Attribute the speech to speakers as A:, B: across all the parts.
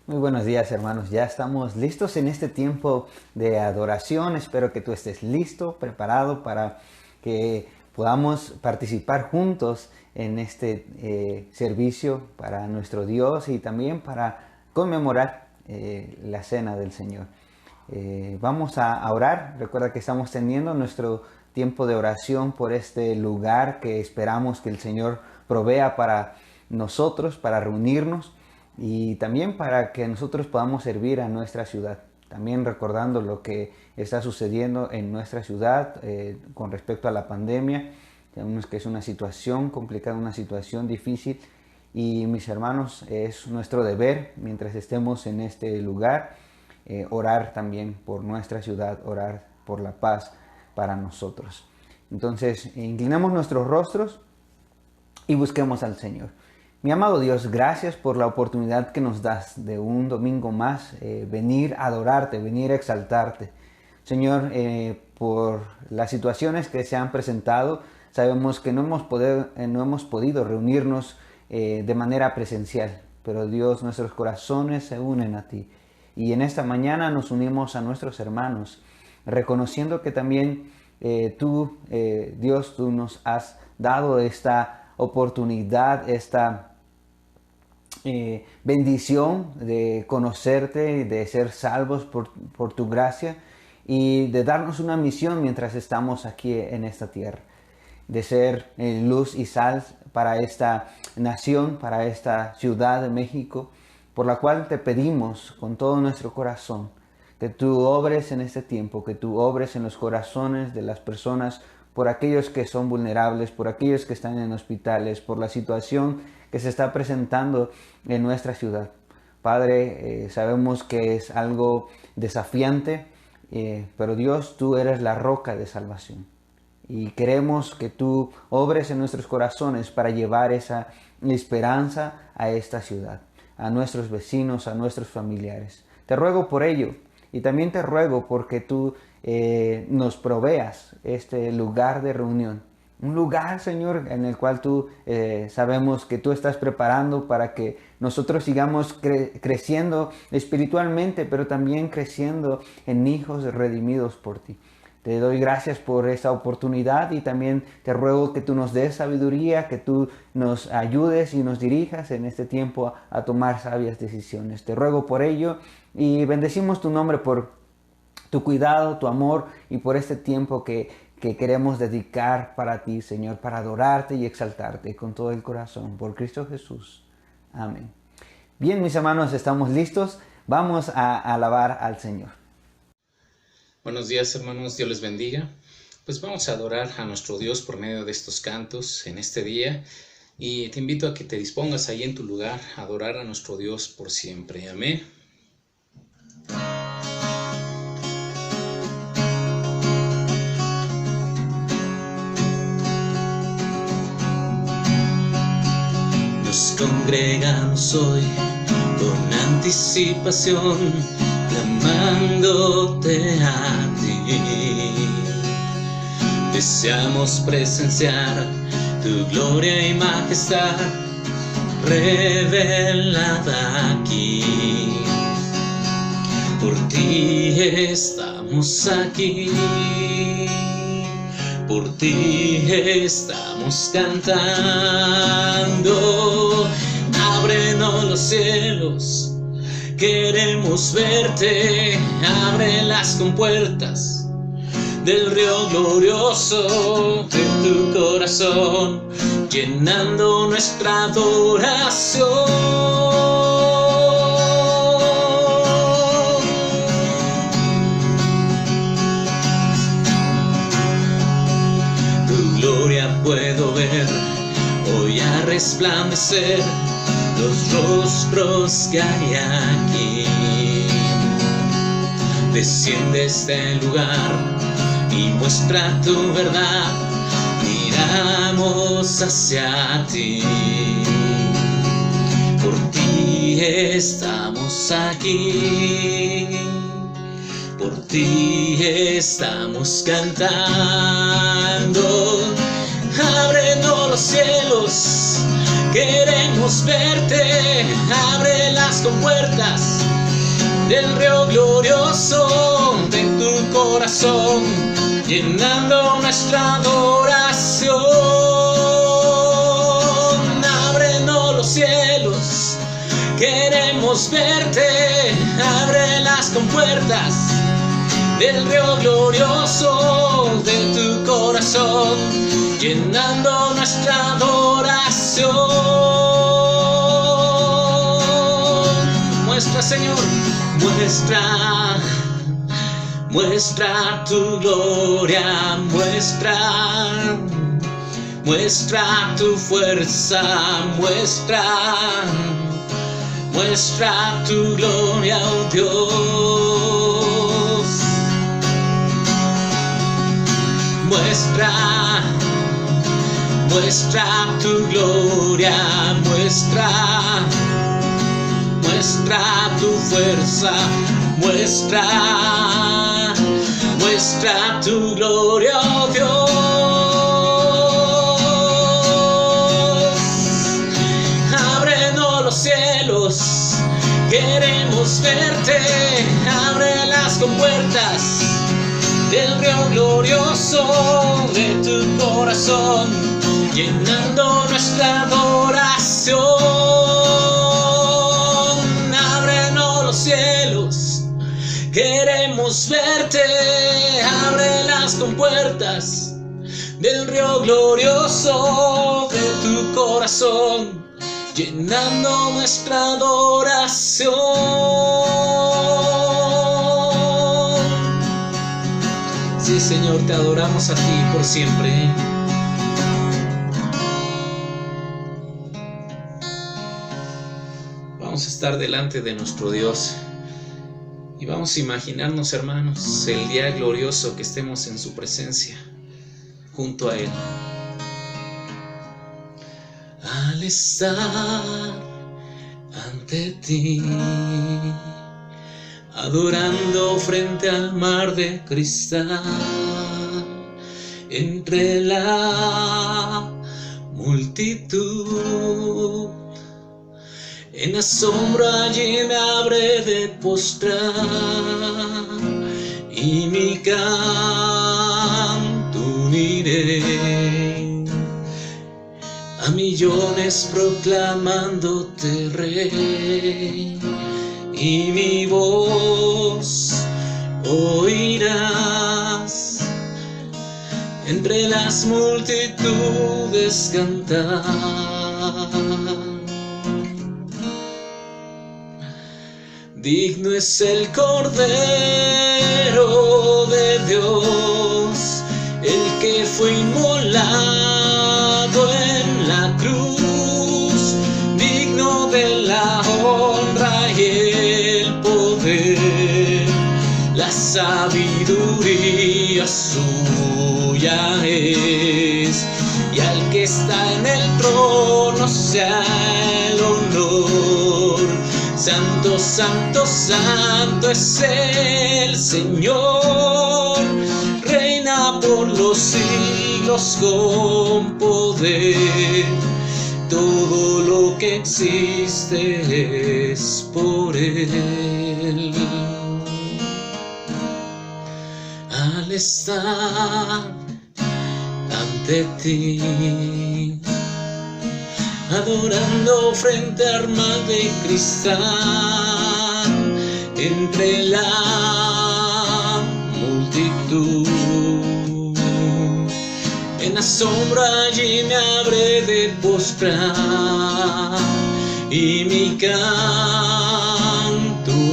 A: Muy buenos días, hermanos. Ya estamos listos en este tiempo de adoración. Espero que tú estés listo, preparado para que podamos participar juntos en este servicio para nuestro Dios y también para conmemorar la cena del Señor. Vamos a orar. Recuerda que estamos teniendo nuestro tiempo de oración por este lugar que esperamos que el Señor provea para nosotros, para reunirnos y también para que nosotros podamos servir a nuestra ciudad. También recordando lo que está sucediendo en nuestra ciudad con respecto a la pandemia. Sabemos que es una situación complicada, una situación difícil. Y mis hermanos, es nuestro deber, mientras estemos en este lugar, orar también por nuestra ciudad, orar por la paz para nosotros. Entonces, inclinamos nuestros rostros y busquemos al Señor. Mi amado Dios, gracias por la oportunidad que nos das de un domingo más venir a adorarte, venir a exaltarte. Señor, por las situaciones que se han presentado, sabemos que no hemos podido reunirnos de manera presencial, pero Dios, nuestros corazones se unen a ti. Y en esta mañana nos unimos a nuestros hermanos, reconociendo que también tú, Dios, tú nos has dado esta oportunidad, esta bendición de conocerte, de ser salvos por tu gracia y de darnos una misión mientras estamos aquí en esta tierra, de ser luz y sal para esta nación, para esta ciudad de México, por la cual te pedimos con todo nuestro corazón que tú obres en este tiempo, que tú obres en los corazones de las personas, por aquellos que son vulnerables, por aquellos que están en hospitales, por la situación que se está presentando en nuestra ciudad. Padre, sabemos que es algo desafiante, pero Dios, tú eres la roca de salvación. Y queremos que tú obres en nuestros corazones para llevar esa esperanza a esta ciudad, a nuestros vecinos, a nuestros familiares. Te ruego por ello y también te ruego porque tú nos proveas este lugar de reunión. Un lugar, Señor, en el cual tú sabemos que tú estás preparando para que nosotros sigamos creciendo espiritualmente, pero también creciendo en hijos redimidos por ti. Te doy gracias por esta oportunidad y también te ruego que tú nos des sabiduría, que tú nos ayudes y nos dirijas en este tiempo a tomar sabias decisiones. Te ruego por ello y bendecimos tu nombre por tu cuidado, tu amor y por este tiempo que queremos dedicar para ti, Señor, para adorarte y exaltarte con todo el corazón, por Cristo Jesús. Amén. Bien, mis hermanos, estamos listos. Vamos a alabar al Señor.
B: Buenos días, hermanos, Dios les bendiga. Pues vamos a adorar a nuestro Dios por medio de estos cantos en este día. Y te invito a que te dispongas ahí en tu lugar a adorar a nuestro Dios por siempre. Amén. Congregamos hoy con anticipación, clamándote a ti. Deseamos presenciar tu gloria y majestad revelada aquí. Por ti estamos aquí, por ti estamos cantando. Ábrenos los cielos, queremos verte. Abre las compuertas del río glorioso de tu corazón, llenando nuestra adoración. Puedo ver hoy a resplandecer los rostros que hay aquí. Desciende a este lugar y muestra tu verdad. Miramos hacia ti. Por ti estamos aquí. Por ti estamos cantando. Ábrenos los cielos, queremos queremos verte. Abre las compuertas del río glorioso de tu corazón, llenando nuestra adoración. Ábrenos los cielos, queremos verte. Abre las compuertas del río glorioso de tu corazón, llenando nuestra adoración. Muestra, Señor, muestra tu gloria, muestra tu fuerza, muestra tu gloria, oh Dios. Muestra tu gloria, muestra tu fuerza, muestra tu gloria, oh Dios. Ábrenos los cielos, queremos verte. Abre las compuertas del río glorioso de tu corazón, llenando nuestra adoración. Ábrenos los cielos, queremos verte. Abre las compuertas del río glorioso de tu corazón, llenando nuestra adoración. Sí, Señor, te adoramos a ti por siempre. Vamos a estar delante de nuestro Dios y vamos a imaginarnos, hermanos, el día glorioso que estemos en su presencia, junto a Él. Al estar ante ti, adorando frente al mar de cristal, entre la multitud, en asombro allí me habré de postrar y mi canto uniré a millones proclamándote Rey, y mi voz oirás entre las multitudes cantar. Digno es el Cordero de Dios, el que fue inmolado en la cruz, digno de la honra y el poder. La sabiduría suya es, y al que está en el trono sea el honor. Santo, santo, santo es el Señor, reina por los siglos con poder. Todo lo que existe es por Él. Al estar ante ti, adorando frente al mar de cristal, entre la multitud, en asombro allí me habré de postrar y mi canto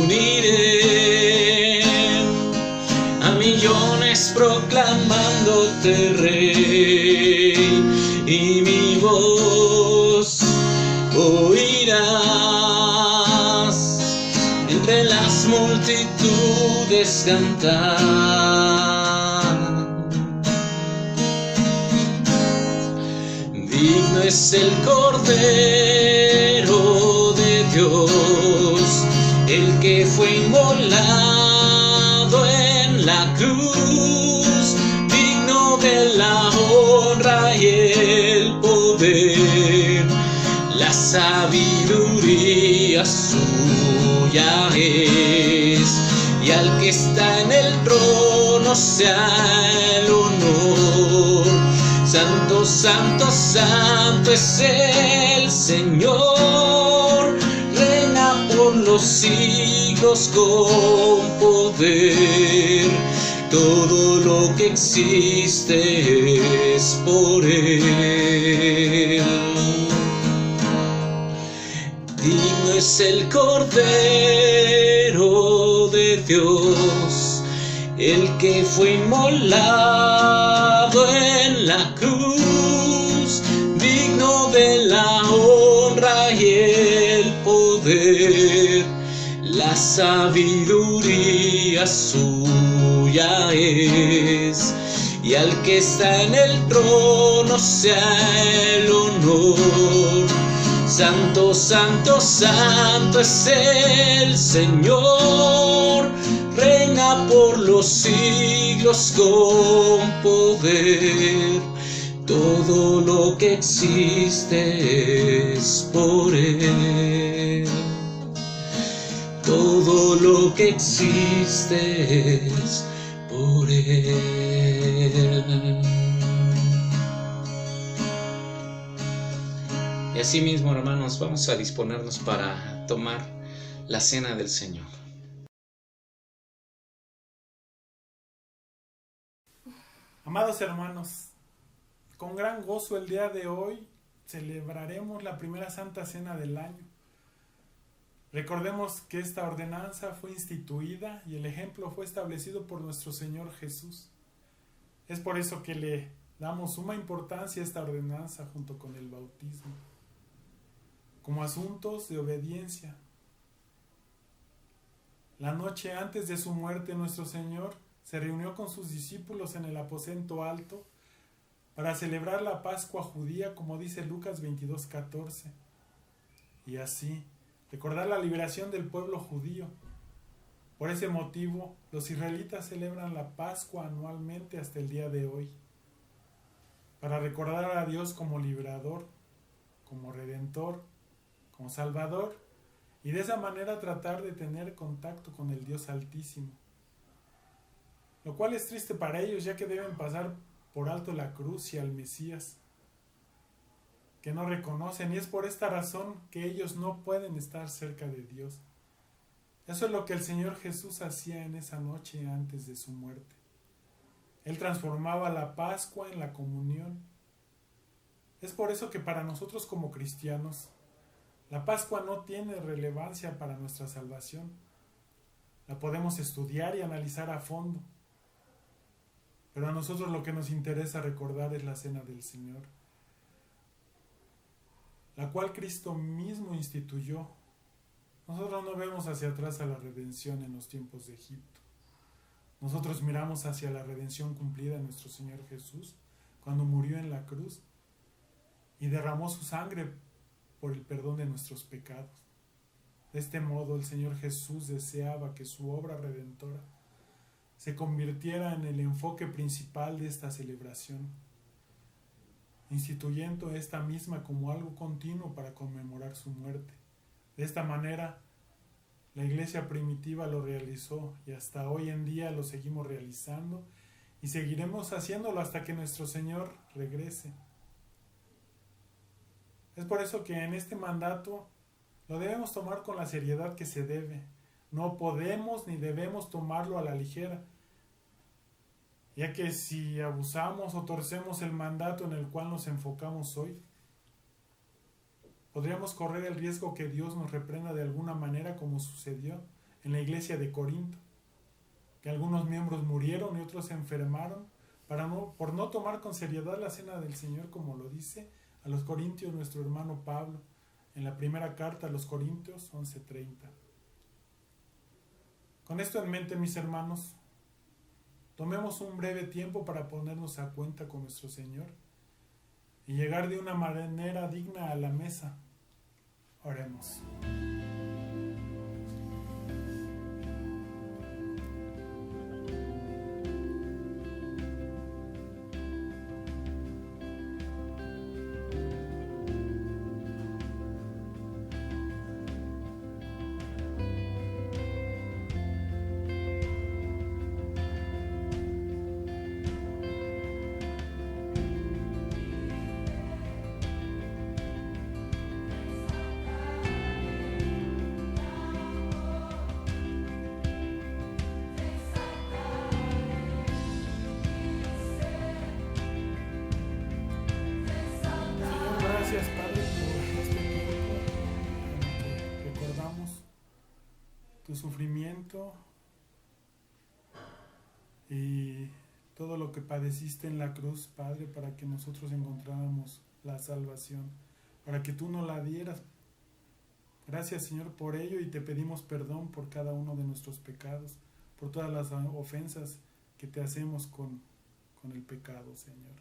B: uniré a millones proclamándote Rey, y mi voz oirás entre las multitudes cantar. Digno es el Cordero de Dios, el que fue inmolado en la cruz, digno de la honra y el poder. La La sabiduría suya es, y al que está en el trono sea el honor. Santo, santo, santo es el Señor, reina por los siglos con poder. Todo lo que existe es por Él. Digno es el Cordero de Dios, el que fue inmolado en la cruz, digno de la honra y el poder. La sabiduría suya es, y al que está en el trono sea el honor. Santo, santo, santo es el Señor, reina por los siglos con poder. Todo lo que existe es por Él. Todo lo que existe es por Él. Y así mismo, hermanos, vamos a disponernos para tomar la cena del Señor.
C: Amados hermanos, con gran gozo el día de hoy celebraremos la primera Santa Cena del año. Recordemos que esta ordenanza fue instituida y el ejemplo fue establecido por nuestro Señor Jesús. Es por eso que le damos suma importancia a esta ordenanza junto con el bautismo, como asuntos de obediencia. La noche antes de su muerte, nuestro Señor se reunió con sus discípulos en el aposento alto para celebrar la Pascua judía, como dice Lucas 22:14, y así recordar la liberación del pueblo judío. Por ese motivo, los israelitas celebran la Pascua anualmente hasta el día de hoy, para recordar a Dios como liberador, como redentor, como salvador, y de esa manera tratar de tener contacto con el Dios Altísimo. Lo cual es triste para ellos, ya que deben pasar por alto la cruz y al Mesías, que no reconocen, y es por esta razón que ellos no pueden estar cerca de Dios. Eso es lo que el Señor Jesús hacía en esa noche antes de su muerte. Él transformaba la Pascua en la comunión. Es por eso que para nosotros como cristianos, la Pascua no tiene relevancia para nuestra salvación. La podemos estudiar y analizar a fondo, pero a nosotros lo que nos interesa recordar es la Cena del Señor, la cual Cristo mismo instituyó. Nosotros no vemos hacia atrás a la redención en los tiempos de Egipto. Nosotros miramos hacia la redención cumplida en nuestro Señor Jesús, cuando murió en la cruz y derramó su sangre por el perdón de nuestros pecados. De este modo, el Señor Jesús deseaba que su obra redentora se convirtiera en el enfoque principal de esta celebración, instituyendo esta misma como algo continuo para conmemorar su muerte. De esta manera, la iglesia primitiva lo realizó y hasta hoy en día lo seguimos realizando y seguiremos haciéndolo hasta que nuestro Señor regrese. Es por eso que en este mandato lo debemos tomar con la seriedad que se debe. No podemos ni debemos tomarlo a la ligera, ya que si abusamos o torcemos el mandato en el cual nos enfocamos hoy, podríamos correr el riesgo que Dios nos reprenda de alguna manera, como sucedió en la iglesia de Corinto, que algunos miembros murieron y otros se enfermaron por no tomar con seriedad la cena del Señor, como lo dice a los Corintios nuestro hermano Pablo en la primera carta a los Corintios 11:30. Con esto en mente, mis hermanos, tomemos un breve tiempo para ponernos a cuenta con nuestro Señor y llegar de una manera digna a la mesa. Oremos. tu sufrimiento y todo lo que padeciste en la cruz, Padre, para que nosotros encontráramos la salvación, para que tú nos la dieras. Gracias, Señor, por ello, y te pedimos perdón por cada uno de nuestros pecados, por todas las ofensas que te hacemos con el pecado, Señor.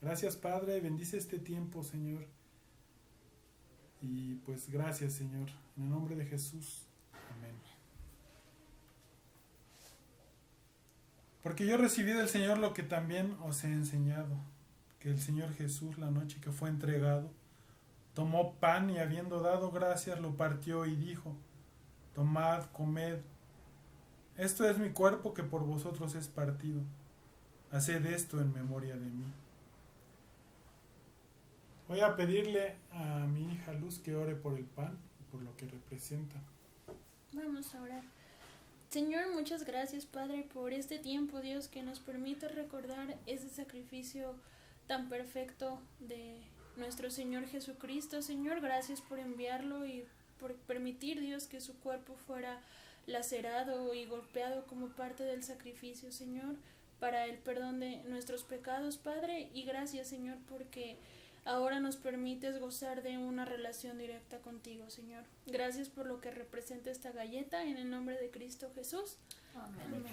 C: Gracias, Padre, bendice este tiempo, Señor. Y pues gracias, Señor, en el nombre de Jesús. Amén. Porque yo recibí del Señor lo que también os he enseñado, que el Señor Jesús, la noche que fue entregado, tomó pan y habiendo dado gracias, lo partió y dijo: tomad, comed, esto es mi cuerpo que por vosotros es partido. Haced esto en memoria de mí. Voy a pedirle a mi hija Luz que ore por el pan, por lo que representa.
D: Vamos a orar. Señor, muchas gracias, Padre, por este tiempo, Dios, que nos permite recordar ese sacrificio tan perfecto de nuestro Señor Jesucristo. Señor, gracias por enviarlo y por permitir, Dios, que su cuerpo fuera lacerado y golpeado como parte del sacrificio, Señor, para el perdón de nuestros pecados, Padre. Y gracias, Señor, porque ahora nos permites gozar de una relación directa contigo, Señor. Gracias por lo que representa esta galleta, en el nombre de Cristo Jesús. Amén.
C: Amén.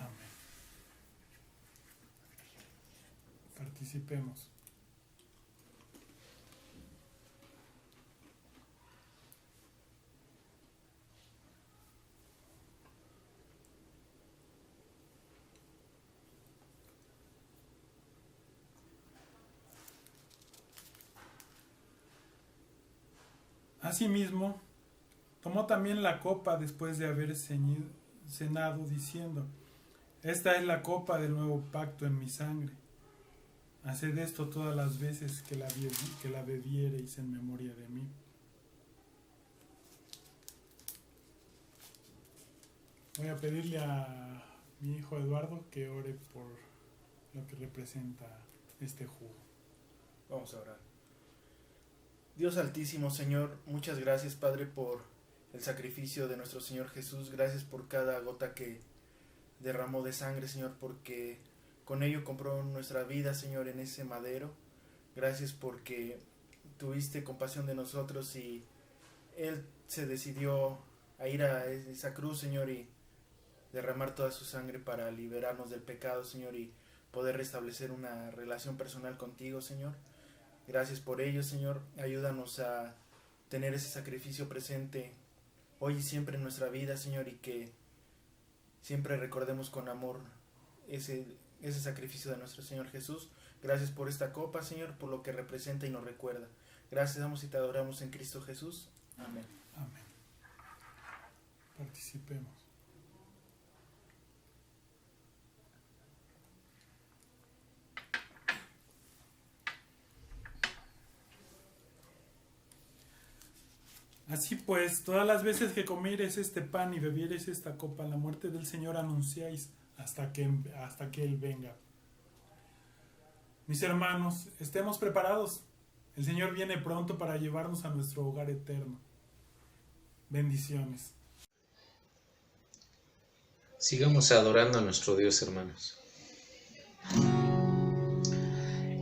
C: Participemos. Asimismo, tomó también la copa después de haber cenado, diciendo: esta es la copa del nuevo pacto en mi sangre. Haced esto todas las veces que la bebiereis en memoria de mí. Voy a pedirle a mi hijo Eduardo que ore por lo que representa este jugo.
E: Vamos a orar. Dios altísimo, Señor, muchas gracias, Padre, por el sacrificio de nuestro Señor Jesús. Gracias por cada gota que derramó de sangre, Señor, porque con ello compró nuestra vida, Señor, en ese madero. Gracias porque tuviste compasión de nosotros y Él se decidió a ir a esa cruz, Señor, y derramar toda su sangre para liberarnos del pecado, Señor, y poder restablecer una relación personal contigo, Señor. Gracias por ello, Señor. Ayúdanos a tener ese sacrificio presente hoy y siempre en nuestra vida, Señor, y que siempre recordemos con amor ese sacrificio de nuestro Señor Jesús. Gracias por esta copa, Señor, por lo que representa y nos recuerda. Gracias damos y te adoramos en Cristo Jesús. Amén.
C: Amén. Participemos. Así pues, todas las veces que comieres este pan y bebieres esta copa, la muerte del Señor anunciáis hasta que Él venga. Mis hermanos, estemos preparados. El Señor viene pronto para llevarnos a nuestro hogar eterno. Bendiciones.
B: Sigamos adorando a nuestro Dios, hermanos.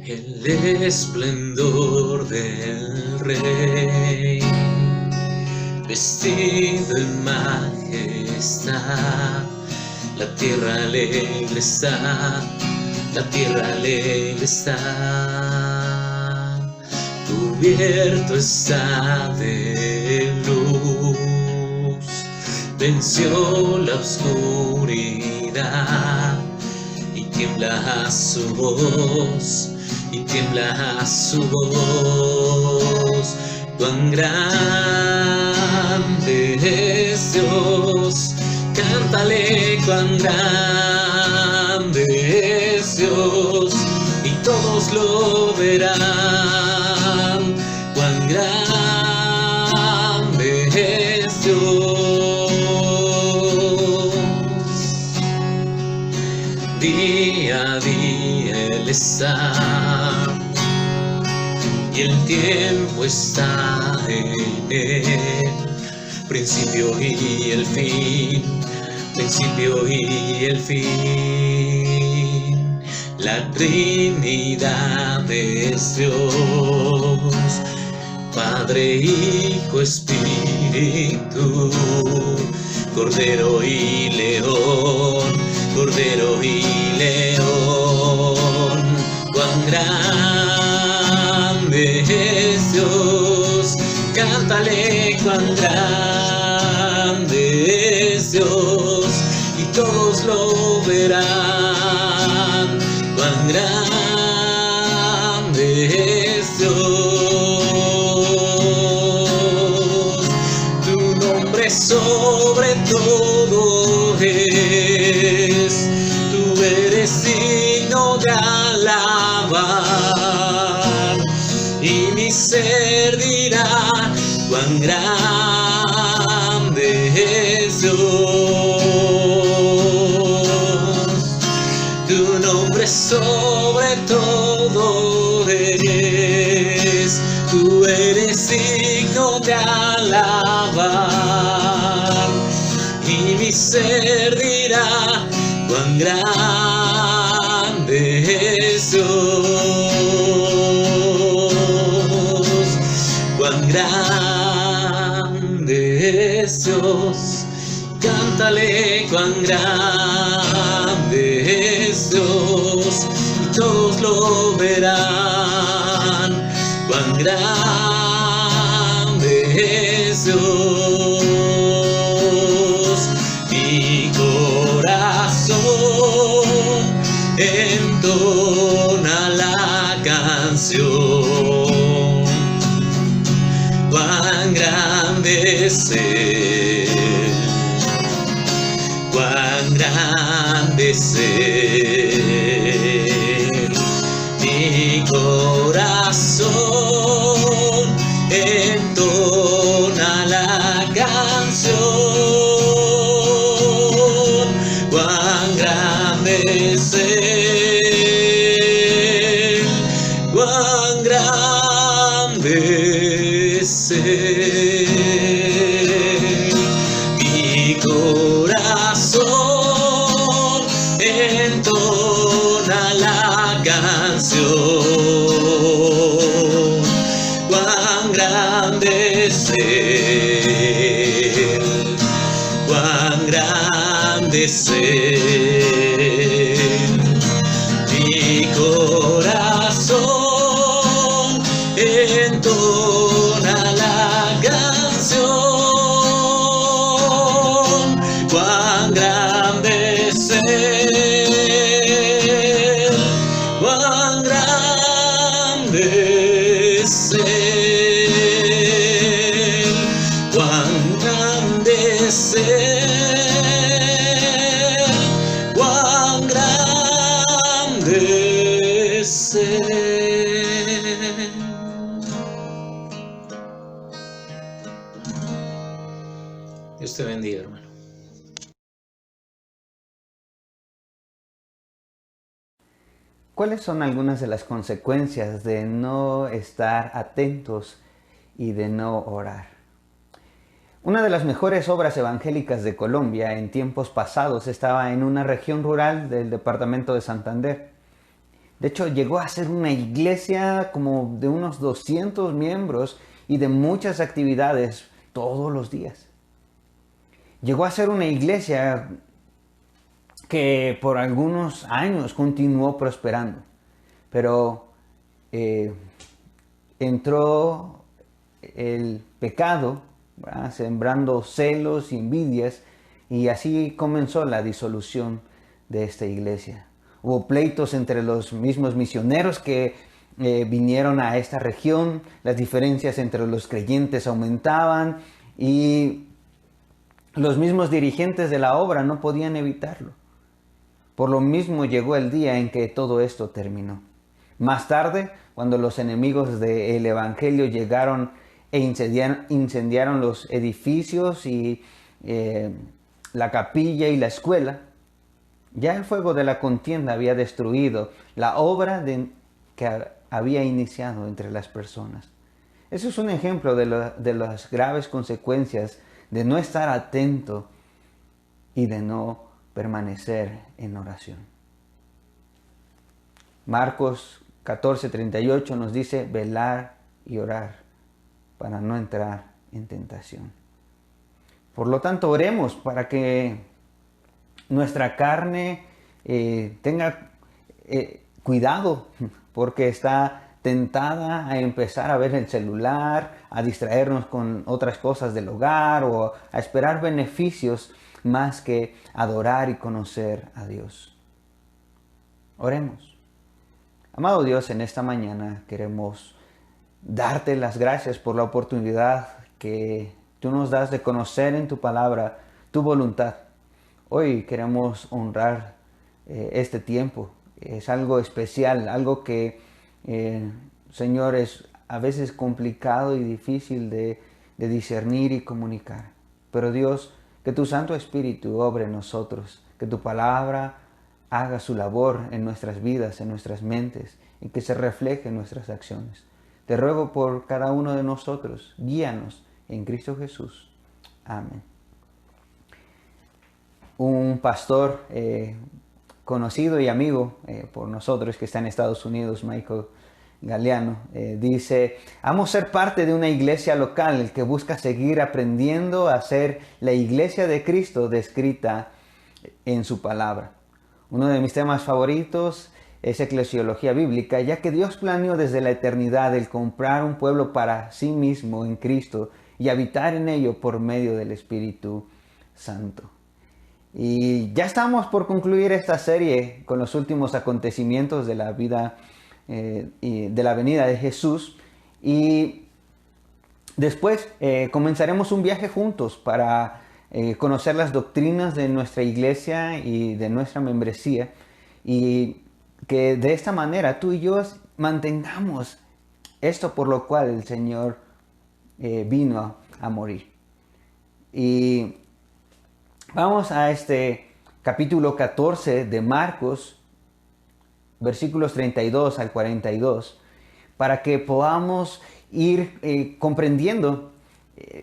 B: El esplendor del Rey, vestido en majestad, la tierra alegre está, la tierra alegre está, cubierto está de luz, venció la oscuridad y tiembla su voz, y tiembla su voz. Cuán grande es Dios, cántale cuán grande es Dios, y todos lo verán, cuán grande es Dios. Día a día Él está, y el tiempo está en Él, principio y el fin, principio y el fin. La Trinidad es Dios, Padre, Hijo, Espíritu, Cordero y León, Cordero y León. Cuán grande es Dios, cántale cuán grande es Dios, y todos lo verán. Cuán grande es Dios, tu nombre sobre todo es, tú eres digno de alabar, y mi ser dirá cuán grande es Dios. Tu nombre sobre todo es, tú eres digno de alabar, y mi ser dirá cuán grande es Dios, cuán grande es Dios. Cántale cuán grande es Dios, y todos lo verán. Cuán grande es Dios. Mi corazón entona la canción. Cuán grande es Él, cuán grande es Él. Mi corazón entona la canción. Cuán grande es Él, cuán grande es Él. Mi corazón entona la canción. Cuán grande es Él, cuán grande es Él. Mi corazón entona la canción. Cuán grande es Él, cuán grande es Él, cuán grande es Él, cuán grande es Él. Dios te bendiga, hermano.
A: ¿Cuáles son algunas de las consecuencias de no estar atentos y de no orar? Una de las mejores obras evangélicas de Colombia en tiempos pasados estaba en una región rural del departamento de Santander. De hecho, llegó a ser una iglesia como de unos 200 miembros y de muchas actividades todos los días. Llegó a ser una iglesia que por algunos años continuó prosperando, pero entró el pecado, ¿verdad?, sembrando celos y envidias, y así comenzó la disolución de esta iglesia. Hubo pleitos entre los mismos misioneros que vinieron a esta región, las diferencias entre los creyentes aumentaban y los mismos dirigentes de la obra no podían evitarlo. Por lo mismo llegó el día en que todo esto terminó. Más tarde, cuando los enemigos del Evangelio llegaron e incendiaron los edificios y la capilla y la escuela, ya el fuego de la contienda había destruido la obra que había iniciado entre las personas. Eso es un ejemplo de las graves consecuencias de no estar atento y de no permanecer en oración. Marcos 14:38 nos dice velar y orar para no entrar en tentación. Por lo tanto, oremos para que nuestra carne tenga cuidado, porque está tentada a empezar a ver el celular, a distraernos con otras cosas del hogar o a esperar beneficios más que adorar y conocer a Dios. Oremos. Amado Dios, en esta mañana queremos darte las gracias por la oportunidad que tú nos das de conocer en tu palabra tu voluntad. Hoy queremos honrar este tiempo. Es algo especial, algo que, Señor, es a veces complicado y difícil de discernir y comunicar. Pero Dios, que tu Santo Espíritu obre en nosotros, que tu palabra haga su labor en nuestras vidas, en nuestras mentes, y que se refleje en nuestras acciones. Te ruego por cada uno de nosotros, guíanos en Cristo Jesús. Amén. Un pastor conocido y amigo por nosotros que está en Estados Unidos, Michael Galeano, dice: amo ser parte de una iglesia local que busca seguir aprendiendo a ser la iglesia de Cristo descrita en su palabra. Uno de mis temas favoritos es eclesiología bíblica, ya que Dios planeó desde la eternidad el comprar un pueblo para sí mismo en Cristo y habitar en ello por medio del Espíritu Santo. Y ya estamos por concluir esta serie con los últimos acontecimientos de la vida y de la venida de Jesús. Y después comenzaremos un viaje juntos para conocer las doctrinas de nuestra iglesia y de nuestra membresía. Y que de esta manera tú y yo mantengamos esto por lo cual el Señor vino a morir. Y vamos a este capítulo 14 de Marcos, versículos 32 al 42, para que podamos ir comprendiendo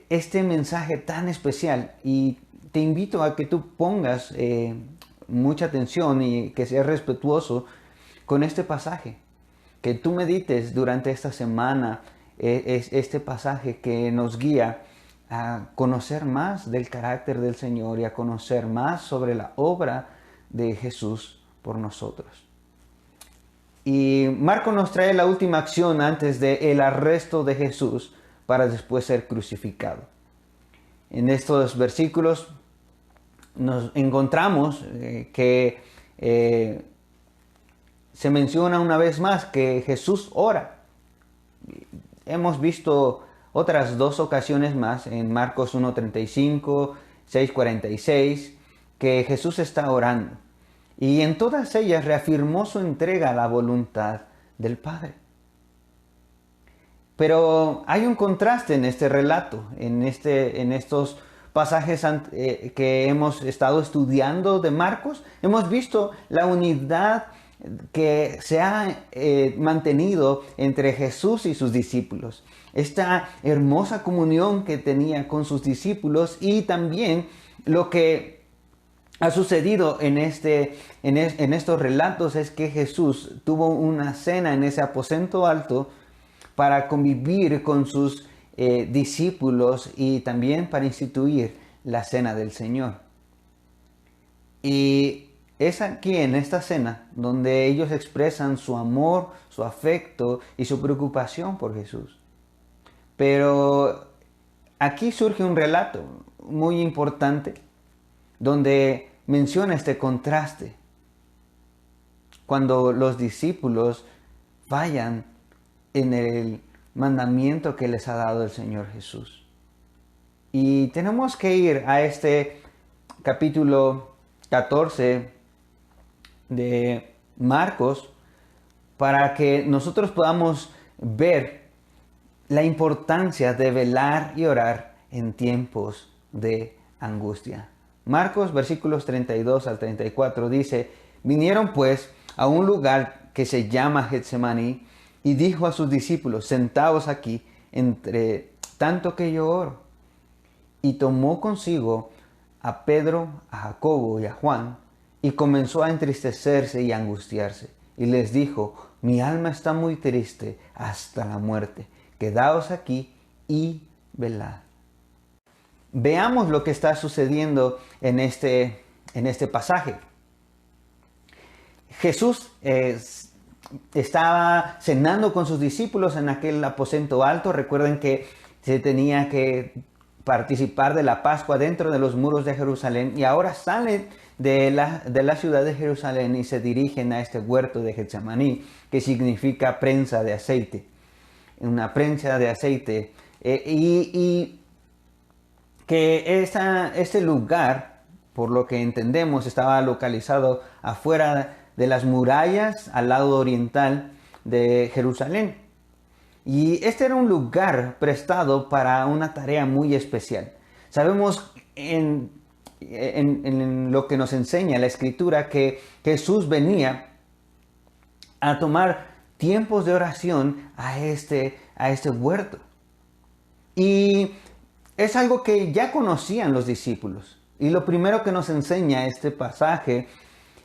A: este mensaje tan especial. Y te invito a que tú pongas mucha atención y que seas respetuoso con este pasaje, que tú medites durante esta semana este pasaje que nos guía a conocer más del carácter del Señor y a conocer más sobre la obra de Jesús por nosotros. Y Marco nos trae la última acción antes del arresto de Jesús para después ser crucificado. En estos versículos nos encontramos que se menciona una vez más que Jesús ora. Hemos visto otras dos ocasiones más en Marcos 1:35, 6:46, que Jesús está orando. Y en todas ellas reafirmó su entrega a la voluntad del Padre. Pero hay un contraste en este relato, en estos pasajes que hemos estado estudiando de Marcos. Hemos visto la unidad que se ha mantenido entre Jesús y sus discípulos. Esta hermosa comunión que tenía con sus discípulos, y también lo que ha sucedido en estos relatos es que Jesús tuvo una cena en ese aposento alto para convivir con sus discípulos y también para instituir la cena del Señor. Y es aquí en esta cena donde ellos expresan su amor, su afecto y su preocupación por Jesús. Pero aquí surge un relato muy importante donde menciona este contraste. Cuando los discípulos fallan en el mandamiento que les ha dado el Señor Jesús. Y tenemos que ir a este capítulo 14 de Marcos para que nosotros podamos ver la importancia de velar y orar en tiempos de angustia. Marcos, versículos 32 al 34 dice: vinieron pues a un lugar que se llama Getsemaní, y dijo a sus discípulos: sentaos aquí, entre tanto que yo oro. y tomó consigo a Pedro, a Jacobo y a Juan, y comenzó a entristecerse y a angustiarse. Y les dijo: mi alma está muy triste hasta la muerte. Quedaos aquí y velad. Veamos lo que está sucediendo en este pasaje. Jesús estaba cenando con sus discípulos en aquel aposento alto. Recuerden que se tenía que participar de la Pascua dentro de los muros de Jerusalén, y ahora salen de la ciudad de Jerusalén y se dirigen a este huerto de Getsemaní, que significa prensa de aceite. Una prensa de aceite. Y que este lugar, por lo que entendemos, estaba localizado afuera de las murallas al lado oriental de Jerusalén. Y este era un lugar prestado para una tarea muy especial. Sabemos en lo que nos enseña la Escritura que Jesús venía a tomar tiempos de oración a este huerto. Y es algo que ya conocían los discípulos. Y lo primero que nos enseña este pasaje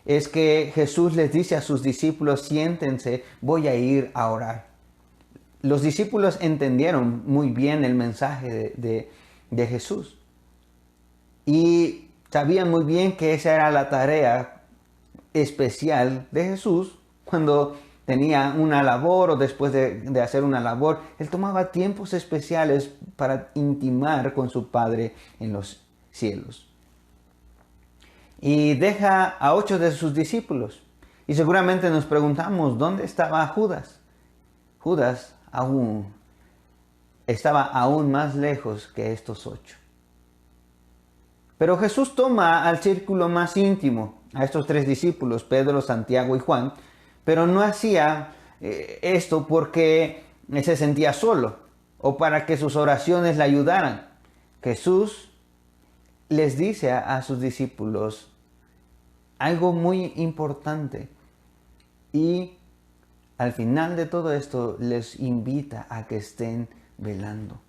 A: es que Jesús les dice a sus discípulos: siéntense, voy a ir a orar. Los discípulos entendieron muy bien el mensaje de Jesús. Y sabían muy bien que esa era la tarea especial de Jesús. Cuando tenía una labor o después de hacer una labor, Él tomaba tiempos especiales para intimar con su Padre en los cielos. Y deja a 8 de sus discípulos. Y seguramente nos preguntamos: ¿dónde estaba Judas? Judas estaba aún más lejos que estos 8. Pero Jesús toma al círculo más íntimo, a estos 3 discípulos, Pedro, Santiago y Juan, pero no hacía esto porque se sentía solo o para que sus oraciones le ayudaran. Jesús les dice a sus discípulos algo muy importante, y al final de todo esto les invita a que estén velando,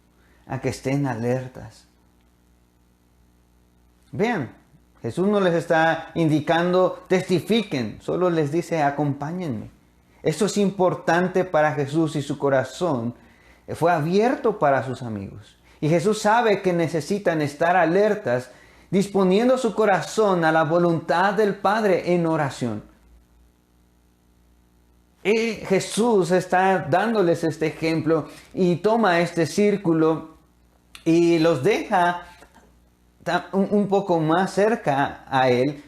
A: a que estén alertas. Vean, Jesús no les está indicando testifiquen, solo les dice: acompáñenme. Esto es importante para Jesús, y su corazón fue abierto para sus amigos. Y Jesús sabe que necesitan estar alertas, disponiendo su corazón a la voluntad del Padre en oración. Y Jesús está dándoles este ejemplo y toma este círculo y los deja un poco más cerca a Él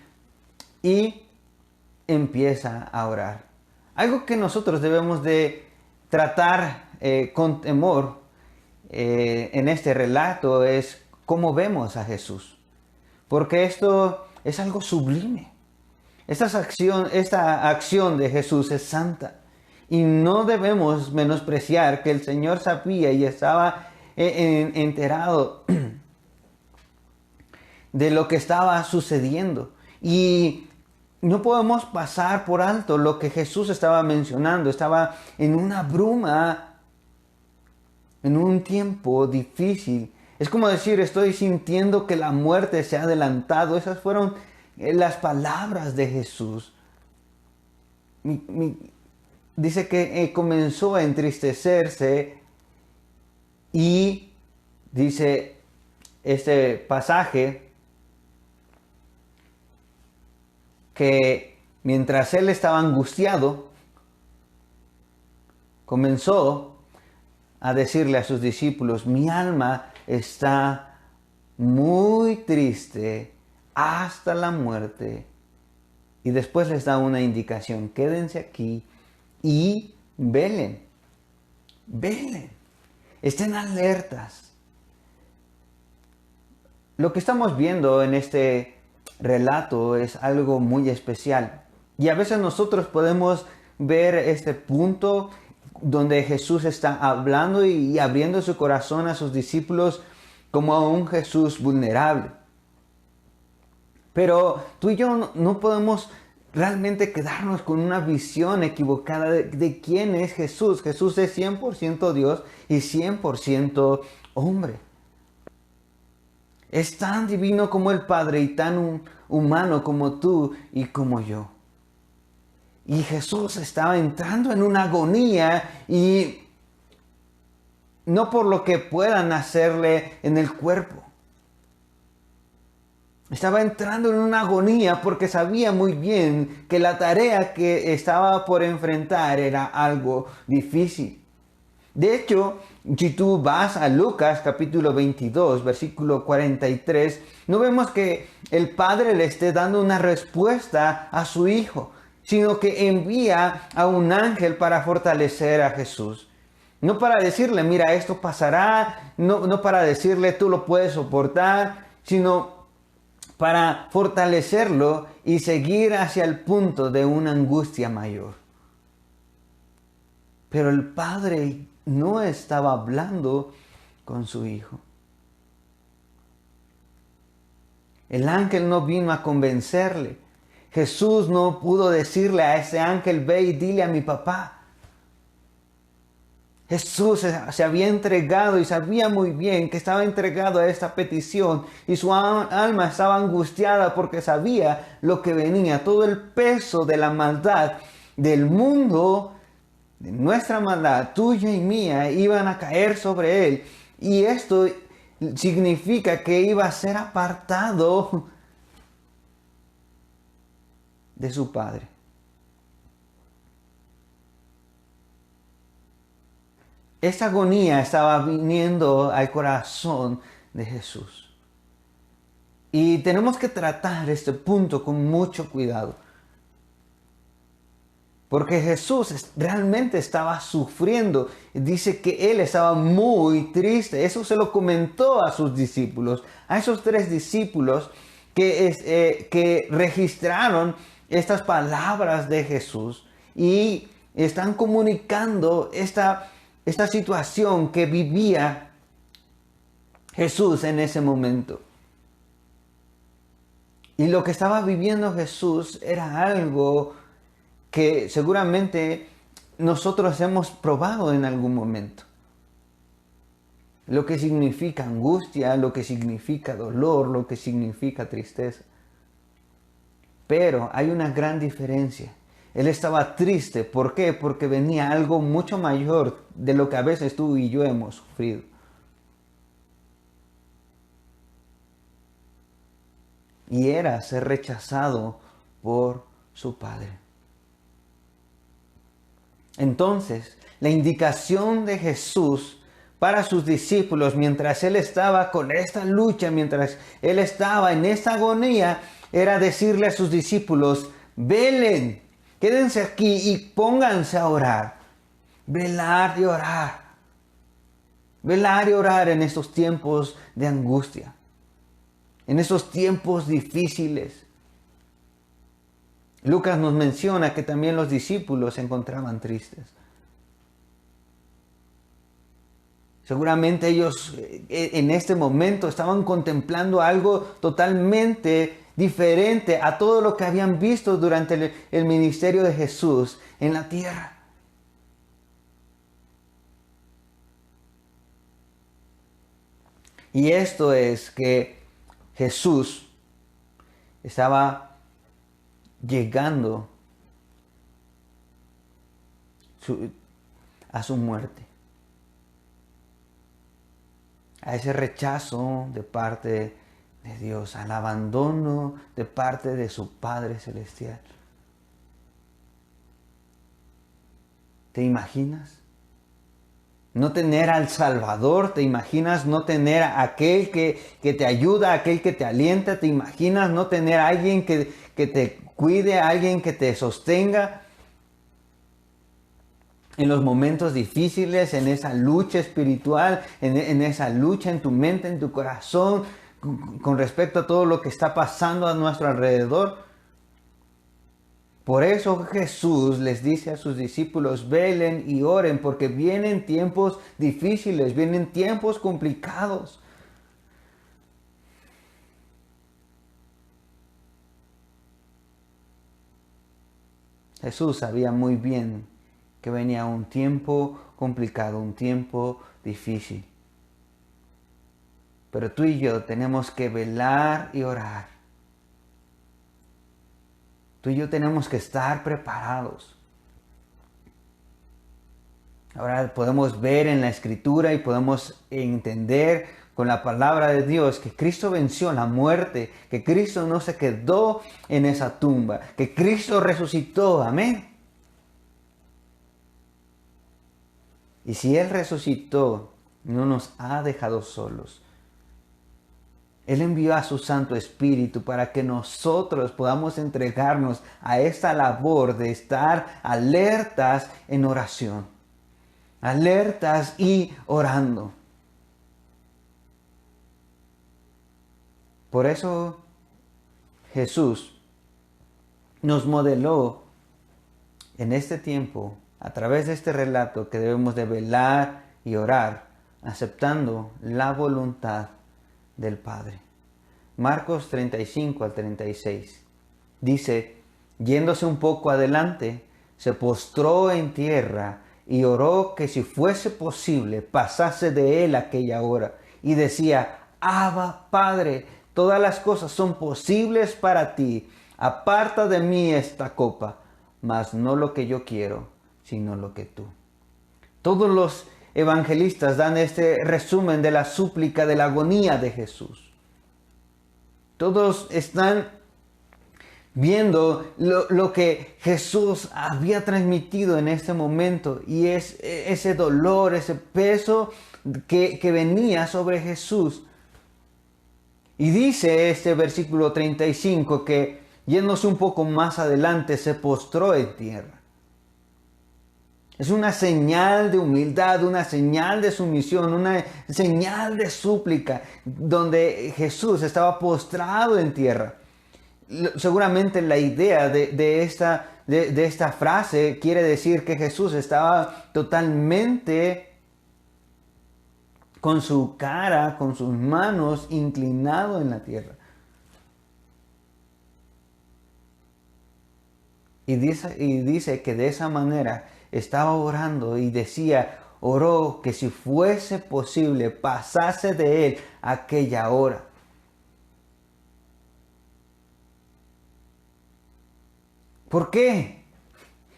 A: y empieza a orar. Algo que nosotros debemos de tratar con temor en este relato es cómo vemos a Jesús. Porque esto es algo sublime. Esta acción de Jesús es santa. Y no debemos menospreciar que el Señor sabía y estaba enterado de lo que estaba sucediendo. Y no podemos pasar por alto lo que Jesús estaba mencionando. Estaba en una bruma, en un tiempo difícil. Es como decir: estoy sintiendo que la muerte se ha adelantado. Esas fueron las palabras de Jesús. Dice que comenzó a entristecerse, y dice este pasaje que mientras él estaba angustiado, comenzó a decirle a sus discípulos: mi alma está muy triste hasta la muerte. Y después les da una indicación: quédense aquí y velen, estén alertas. Lo que estamos viendo en este relato es algo muy especial. Y a veces nosotros podemos ver este punto donde Jesús está hablando y abriendo su corazón a sus discípulos como a un Jesús vulnerable. Pero tú y yo no podemos realmente quedarnos con una visión equivocada de quién es Jesús. Jesús es 100% Dios y 100% hombre. Es tan divino como el Padre y tan humano como tú y como yo. Y Jesús estaba entrando en una agonía, y no por lo que puedan hacerle en el cuerpo. Estaba entrando en una agonía porque sabía muy bien que la tarea que estaba por enfrentar era algo difícil. De hecho, si tú vas a Lucas capítulo 22, versículo 43, no vemos que el Padre le esté dando una respuesta a su Hijo, sino que envía a un ángel para fortalecer a Jesús. No para decirle, mira, esto pasará, no para decirle, tú lo puedes soportar, sino para fortalecerlo y seguir hacia el punto de una angustia mayor. Pero el Padre no estaba hablando con su Hijo. El ángel no vino a convencerle. Jesús no pudo decirle a ese ángel, ve y dile a mi papá. Jesús se había entregado y sabía muy bien que estaba entregado a esta petición, y su alma estaba angustiada porque sabía lo que venía. Todo el peso de la maldad del mundo, de nuestra maldad, tuya y mía, iban a caer sobre él. Y esto significa que iba a ser apartado de su Padre. Esta agonía estaba viniendo al corazón de Jesús. Y tenemos que tratar este punto con mucho cuidado. Porque Jesús realmente estaba sufriendo. Dice que él estaba muy triste. Eso se lo comentó a sus discípulos. A esos 3 discípulos que registraron estas palabras de Jesús. Y están comunicando esta situación que vivía Jesús en ese momento. Y lo que estaba viviendo Jesús era algo que seguramente nosotros hemos probado en algún momento. Lo que significa angustia, lo que significa dolor, lo que significa tristeza. Pero hay una gran diferencia. Él estaba triste. ¿Por qué? Porque venía algo mucho mayor de lo que a veces tú y yo hemos sufrido. Y era ser rechazado por su Padre. Entonces, la indicación de Jesús para sus discípulos mientras Él estaba con esta lucha, mientras Él estaba en esta agonía, era decirle a sus discípulos, velen, quédense aquí y pónganse a orar. Velar y orar. Velar y orar en estos tiempos de angustia. En esos tiempos difíciles. Lucas nos menciona que también los discípulos se encontraban tristes. Seguramente ellos en este momento estaban contemplando algo totalmente diferente a todo lo que habían visto durante el ministerio de Jesús en la tierra. Y esto es que Jesús estaba llegando a su muerte, a ese rechazo de parte de Dios, al abandono de parte de su Padre Celestial. ¿Te imaginas? No tener al Salvador, ¿te imaginas no tener a aquel que te ayuda, aquel que te alienta? ¿Te imaginas no tener a alguien que te cuide, a alguien que te sostenga en los momentos difíciles, en esa lucha espiritual, en esa lucha en tu mente, en tu corazón, con respecto a todo lo que está pasando a nuestro alrededor? Por eso Jesús les dice a sus discípulos, velen y oren, porque vienen tiempos difíciles, vienen tiempos complicados. Jesús sabía muy bien que venía un tiempo complicado, un tiempo difícil. Pero tú y yo tenemos que velar y orar. Tú y yo tenemos que estar preparados. Ahora podemos ver en la Escritura y podemos entender con la palabra de Dios que Cristo venció la muerte, que Cristo no se quedó en esa tumba, que Cristo resucitó. Amén. Y si Él resucitó, no nos ha dejado solos. Él envió a su Santo Espíritu para que nosotros podamos entregarnos a esta labor de estar alertas en oración. Alertas y orando. Por eso Jesús nos modeló en este tiempo, a través de este relato, que debemos de velar y orar, aceptando la voluntad del Padre. Marcos 35 al 36. Dice, yéndose un poco adelante, se postró en tierra y oró que si fuese posible pasase de él aquella hora. Y decía, Abba, Padre, todas las cosas son posibles para ti. Aparta de mí esta copa, mas no lo que yo quiero, sino lo que tú. Todos los evangelistas dan este resumen de la súplica, de la agonía de Jesús. Todos están viendo lo que Jesús había transmitido en este momento, y es ese dolor, ese peso que venía sobre Jesús. Y dice este versículo 35 que yéndose un poco más adelante se postró en tierra. Es una señal de humildad, una señal de sumisión, una señal de súplica, donde Jesús estaba postrado en tierra. Seguramente la idea de esta frase quiere decir que Jesús estaba totalmente con su cara, con sus manos inclinado en la tierra. Y dice que de esa manera estaba orando y decía, oró que si fuese posible pasase de él aquella hora. ¿Por qué?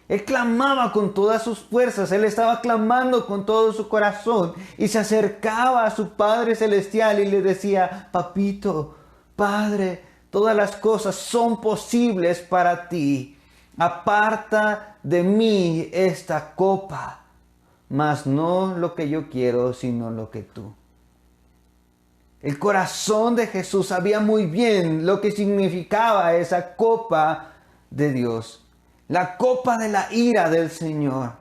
A: Él clamaba con todas sus fuerzas, él estaba clamando con todo su corazón y se acercaba a su Padre Celestial y le decía, Papito, Padre, todas las cosas son posibles para ti. Aparta de mí esta copa, mas no lo que yo quiero, sino lo que tú. El corazón de Jesús sabía muy bien lo que significaba esa copa de Dios, la copa de la ira del Señor.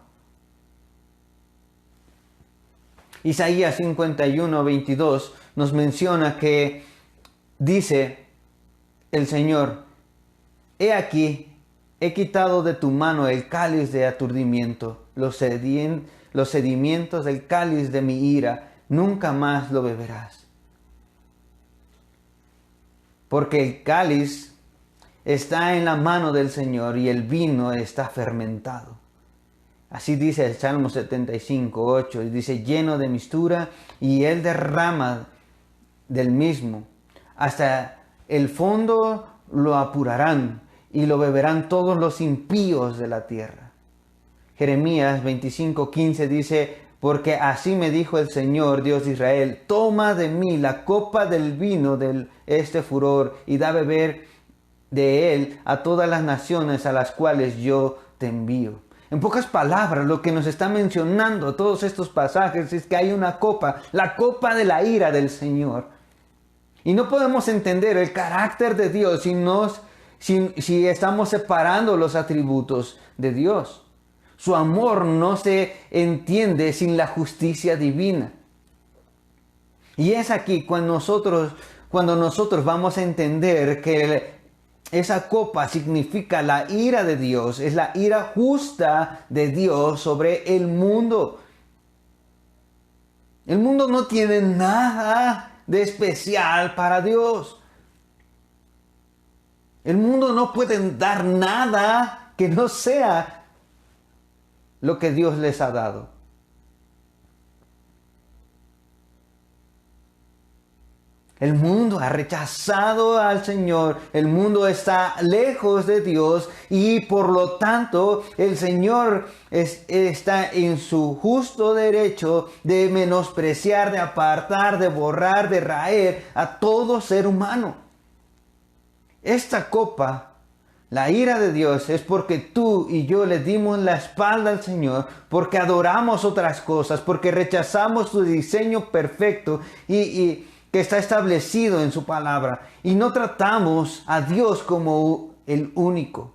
A: Isaías 51:22 nos menciona que dice el Señor, he aquí, he quitado de tu mano el cáliz de aturdimiento, los sedimentos del cáliz de mi ira, nunca más lo beberás. Porque el cáliz está en la mano del Señor y el vino está fermentado. Así dice el Salmo 75:8, y dice, lleno de mistura, y él derrama del mismo. Hasta el fondo lo apurarán, y lo beberán todos los impíos de la tierra. Jeremías 25:15 dice, porque así me dijo el Señor, Dios de Israel, toma de mí la copa del vino de este furor, y da beber de él a todas las naciones a las cuales yo te envío. En pocas palabras, lo que nos está mencionando todos estos pasajes es que hay una copa, la copa de la ira del Señor. Y no podemos entender el carácter de Dios si estamos separando los atributos de Dios. Su amor no se entiende sin la justicia divina. Y es aquí cuando nosotros vamos a entender que esa copa significa la ira de Dios, es la ira justa de Dios sobre el mundo. El mundo no tiene nada de especial para Dios. El mundo no puede dar nada que no sea lo que Dios les ha dado. El mundo ha rechazado al Señor, el mundo está lejos de Dios y por lo tanto el Señor está en su justo derecho de menospreciar, de apartar, de borrar, de raer a todo ser humano. Esta copa, la ira de Dios, es porque tú y yo le dimos la espalda al Señor, porque adoramos otras cosas, porque rechazamos su diseño perfecto y que está establecido en su palabra, y no tratamos a Dios como el único.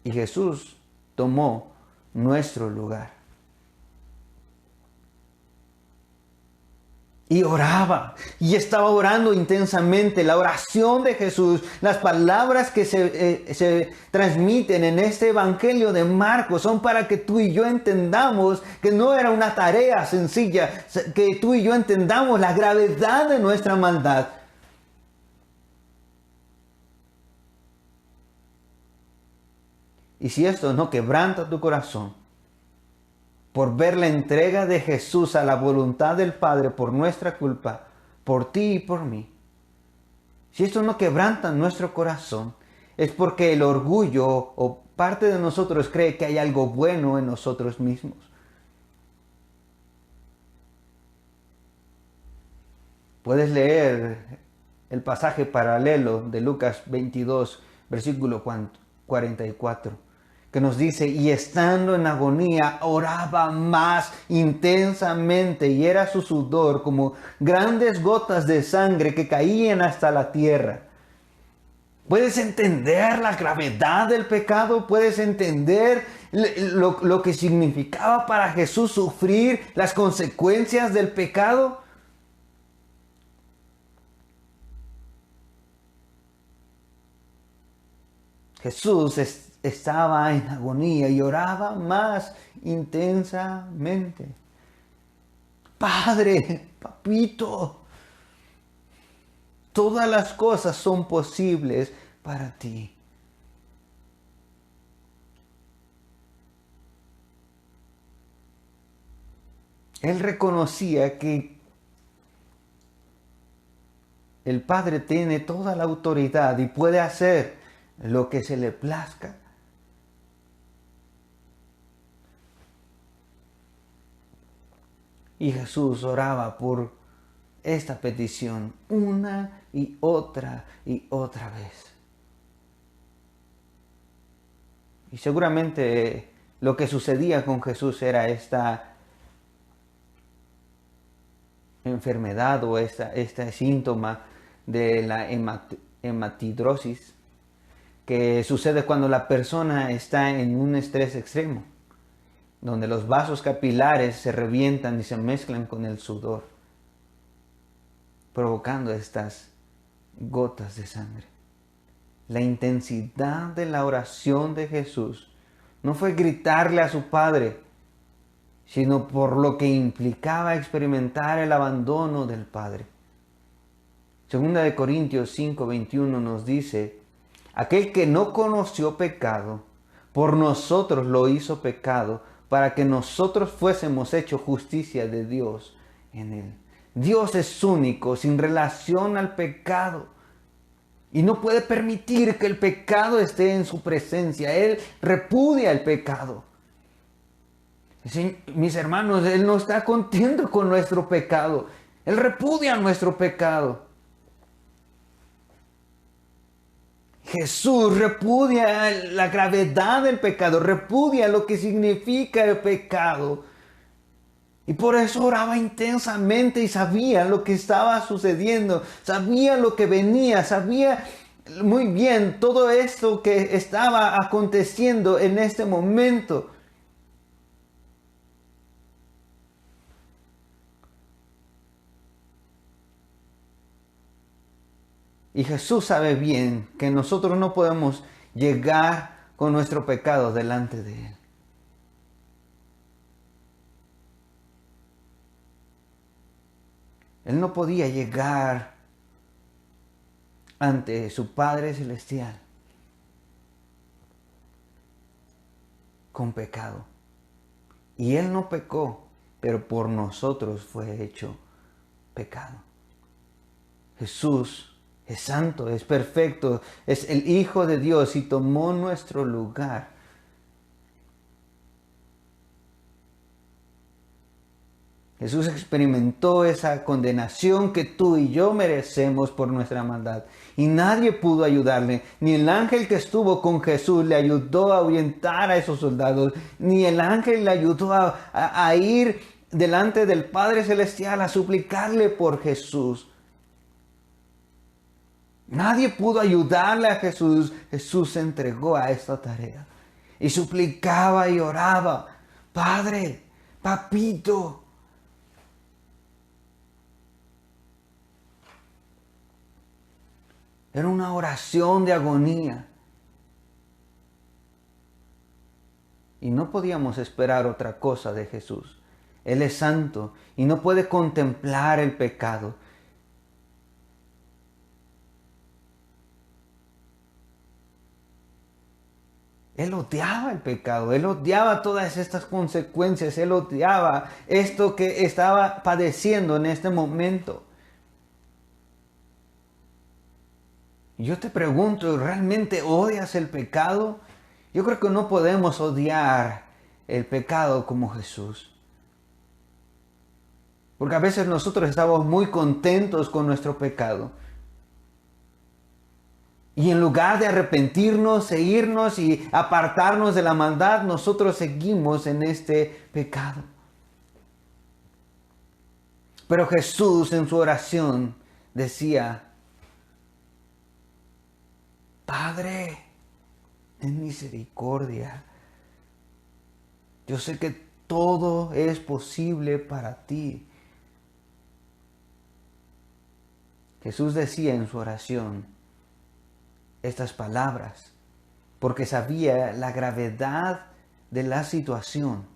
A: Y Jesús tomó nuestro lugar. Y oraba, y estaba orando intensamente. La oración de Jesús, las palabras que se transmiten en este Evangelio de Marcos son para que tú y yo entendamos que no era una tarea sencilla, que tú y yo entendamos la gravedad de nuestra maldad. Y si esto no quebranta tu corazón, por ver la entrega de Jesús a la voluntad del Padre por nuestra culpa, por ti y por mí. Si esto no quebranta nuestro corazón, es porque el orgullo o parte de nosotros cree que hay algo bueno en nosotros mismos. Puedes leer el pasaje paralelo de Lucas 22, versículo 44. Que nos dice, y estando en agonía, oraba más intensamente, y era su sudor como grandes gotas de sangre que caían hasta la tierra. ¿Puedes entender la gravedad del pecado? ¿Puedes entender lo que significaba para Jesús sufrir las consecuencias del pecado? Jesús estaba en agonía y oraba más intensamente. Padre, papito, todas las cosas son posibles para ti. Él reconocía que el Padre tiene toda la autoridad y puede hacer lo que se le plazca. Y Jesús oraba por esta petición una y otra vez. Y seguramente lo que sucedía con Jesús era esta enfermedad o este síntoma de la hematidrosis que sucede cuando la persona está en un estrés extremo, donde los vasos capilares se revientan y se mezclan con el sudor, provocando estas gotas de sangre. La intensidad de la oración de Jesús no fue gritarle a su Padre, sino por lo que implicaba experimentar el abandono del Padre. Segunda de Corintios 5:21 nos dice, aquel que no conoció pecado, por nosotros lo hizo pecado, para que nosotros fuésemos hechos justicia de Dios en él. Dios es único, sin relación al pecado. Y no puede permitir que el pecado esté en su presencia. Él repudia el pecado. Mis hermanos, Él no está contento con nuestro pecado. Él repudia nuestro pecado. Jesús repudia la gravedad del pecado, repudia lo que significa el pecado. Y por eso oraba intensamente y sabía lo que estaba sucediendo, sabía lo que venía, sabía muy bien todo esto que estaba aconteciendo en este momento. Y Jesús sabe bien que nosotros no podemos llegar con nuestro pecado delante de Él. Él no podía llegar ante su Padre Celestial con pecado. Y Él no pecó, pero por nosotros fue hecho pecado. Jesús es santo, es perfecto, es el Hijo de Dios y tomó nuestro lugar. Jesús experimentó esa condenación que tú y yo merecemos por nuestra maldad. Y nadie pudo ayudarle. Ni el ángel que estuvo con Jesús le ayudó a ahuyentar a esos soldados. Ni el ángel le ayudó a ir delante del Padre Celestial a suplicarle por Jesús. Nadie pudo ayudarle a Jesús. Jesús se entregó a esta tarea. Y suplicaba y oraba. Padre, papito. Era una oración de agonía. Y no podíamos esperar otra cosa de Jesús. Él es santo y no puede contemplar el pecado. Él odiaba el pecado, él odiaba todas estas consecuencias, él odiaba esto que estaba padeciendo en este momento. Yo te pregunto, ¿realmente odias el pecado? Yo creo que no podemos odiar el pecado como Jesús. Porque a veces nosotros estamos muy contentos con nuestro pecado. Y en lugar de arrepentirnos, seguirnos y apartarnos de la maldad, nosotros seguimos en este pecado. Pero Jesús en su oración decía: Padre, ten misericordia. Yo sé que todo es posible para ti. Jesús decía en su oración estas palabras porque sabía la gravedad de la situación.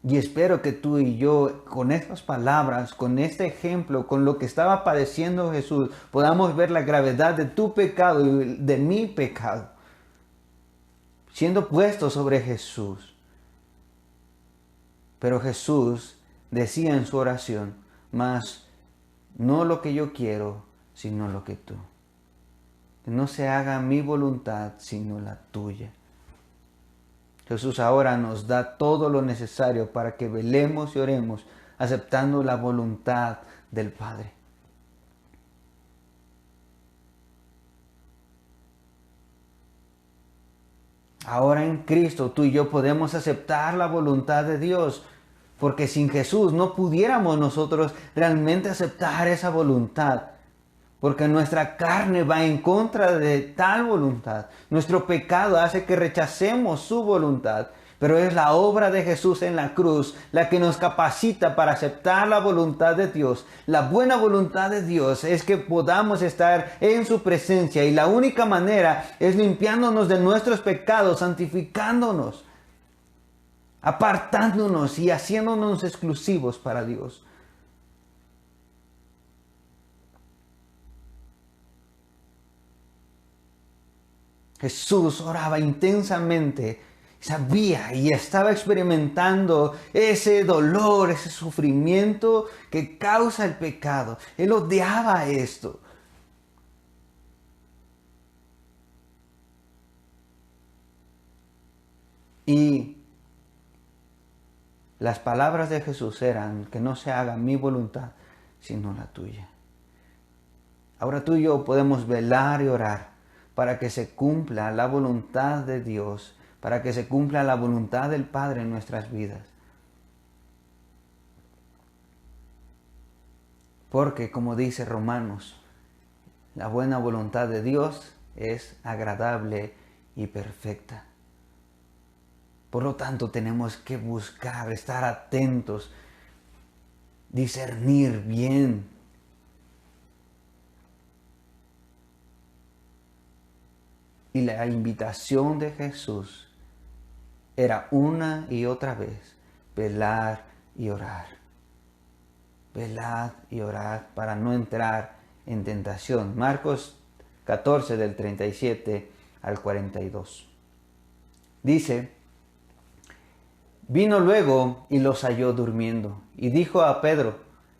A: Y espero que tú y yo, con estas palabras, con este ejemplo, con lo que estaba padeciendo Jesús, podamos ver la gravedad de tu pecado y de mi pecado, siendo puesto sobre Jesús. Pero Jesús decía en su oración: mas no lo que yo quiero, sino lo que tú. Que no se haga mi voluntad, sino la tuya. Jesús ahora nos da todo lo necesario para que velemos y oremos, aceptando la voluntad del Padre. Ahora en Cristo tú y yo podemos aceptar la voluntad de Dios, porque sin Jesús no pudiéramos nosotros realmente aceptar esa voluntad. Porque nuestra carne va en contra de tal voluntad. Nuestro pecado hace que rechacemos su voluntad. Pero es la obra de Jesús en la cruz la que nos capacita para aceptar la voluntad de Dios. La buena voluntad de Dios es que podamos estar en su presencia. Y la única manera es limpiándonos de nuestros pecados, santificándonos, apartándonos y haciéndonos exclusivos para Dios. Jesús oraba intensamente, sabía y estaba experimentando ese dolor, ese sufrimiento que causa el pecado. Él odiaba esto. Y las palabras de Jesús eran: que no se haga mi voluntad, sino la tuya. Ahora tú y yo podemos velar y orar para que se cumpla la voluntad de Dios, para que se cumpla la voluntad del Padre en nuestras vidas. Porque, como dice Romanos, la buena voluntad de Dios es agradable y perfecta. Por lo tanto, tenemos que buscar, estar atentos, discernir bien. Y la invitación de Jesús era una y otra vez: velar y orar. Velad y orad para no entrar en tentación. Marcos 14 del 37 al 42. Dice: Vino luego y los halló durmiendo, y dijo a Pedro: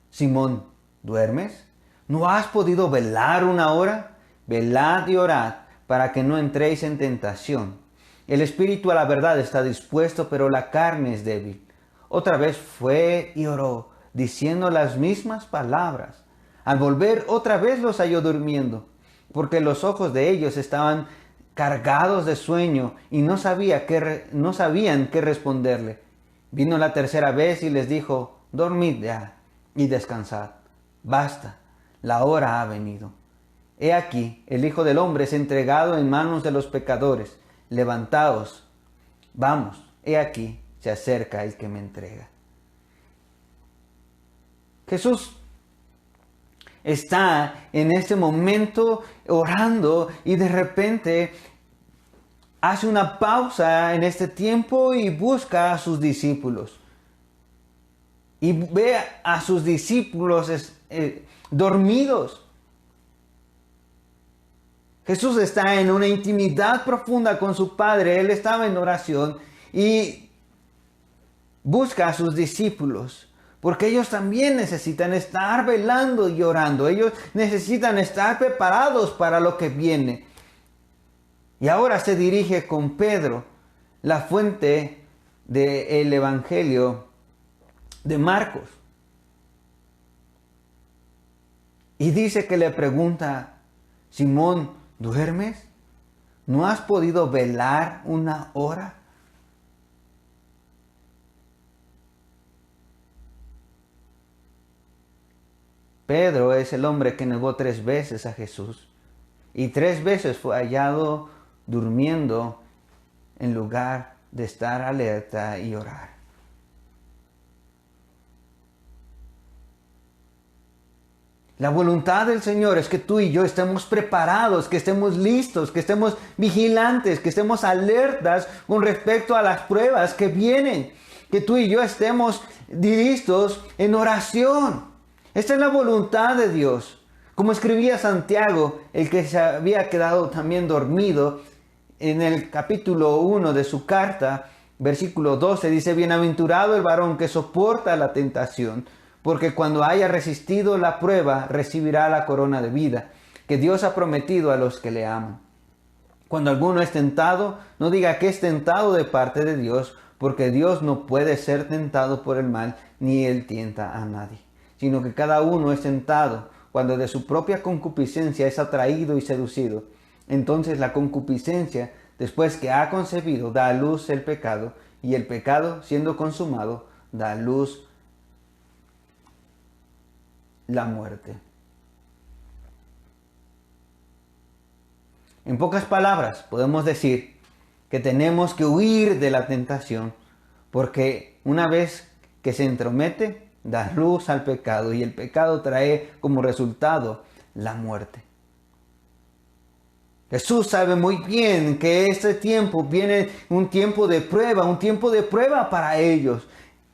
A: Simón, ¿duermes? ¿No has podido velar una hora? Velad y orad, para que no entréis en tentación. El espíritu a la verdad está dispuesto, pero la carne es débil. Otra vez fue y oró, diciendo las mismas palabras. Al volver otra vez los halló durmiendo, porque los ojos de ellos estaban cargados de sueño y no sabían qué responderle. Vino la tercera vez y les dijo: dormid ya y descansad. Basta, la hora ha venido. He aquí, el Hijo del Hombre es entregado en manos de los pecadores. Levantaos, vamos, he aquí, se acerca el que me entrega. Jesús está en este momento orando y de repente hace una pausa en este tiempo y busca a sus discípulos. Y ve a sus discípulos dormidos. Jesús está en una intimidad profunda con su Padre. Él estaba en oración y busca a sus discípulos. Porque ellos también necesitan estar velando y orando. Ellos necesitan estar preparados para lo que viene. Y ahora se dirige con Pedro, la fuente del Evangelio de Marcos. Y dice que le pregunta: Simón, ¿duermes? ¿No has podido velar una hora? Pedro es el hombre que negó 3 veces a Jesús. Y 3 veces fue hallado durmiendo en lugar de estar alerta y orar. La voluntad del Señor es que tú y yo estemos preparados, que estemos listos, que estemos vigilantes, que estemos alertas con respecto a las pruebas que vienen. Que tú y yo estemos listos en oración. Esta es la voluntad de Dios. Como escribía Santiago, el que se había quedado también dormido, en el capítulo 1 de su carta, versículo 12, dice: bienaventurado el varón que soporta la tentación, porque cuando haya resistido la prueba, recibirá la corona de vida que Dios ha prometido a los que le aman. Cuando alguno es tentado, no diga que es tentado de parte de Dios, porque Dios no puede ser tentado por el mal, ni él tienta a nadie, sino que cada uno es tentado cuando de su propia concupiscencia es atraído y seducido. Entonces la concupiscencia, después que ha concebido, da a luz el pecado, y el pecado, siendo consumado, da a luz la muerte. En pocas palabras, podemos decir que tenemos que huir de la tentación, porque una vez que se entromete, da luz al pecado, y el pecado trae como resultado la muerte. Jesús sabe muy bien que este tiempo viene un tiempo de prueba para ellos.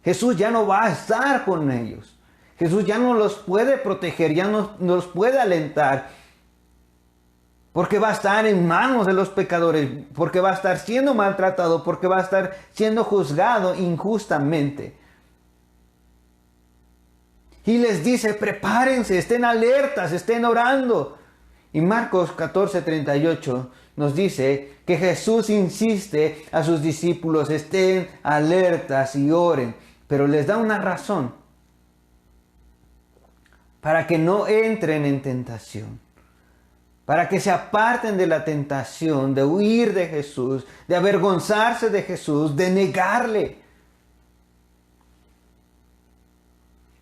A: Jesús ya no va a estar con ellos. Jesús ya no los puede proteger, ya no los puede alentar, porque va a estar en manos de los pecadores, porque va a estar siendo maltratado, porque va a estar siendo juzgado injustamente. Y les dice: prepárense, estén alertas, estén orando. Y Marcos 14:38 nos dice que Jesús insiste a sus discípulos: estén alertas y oren, pero les da una razón: para que no entren en tentación, para que se aparten de la tentación, de huir de Jesús, de avergonzarse de Jesús, de negarle.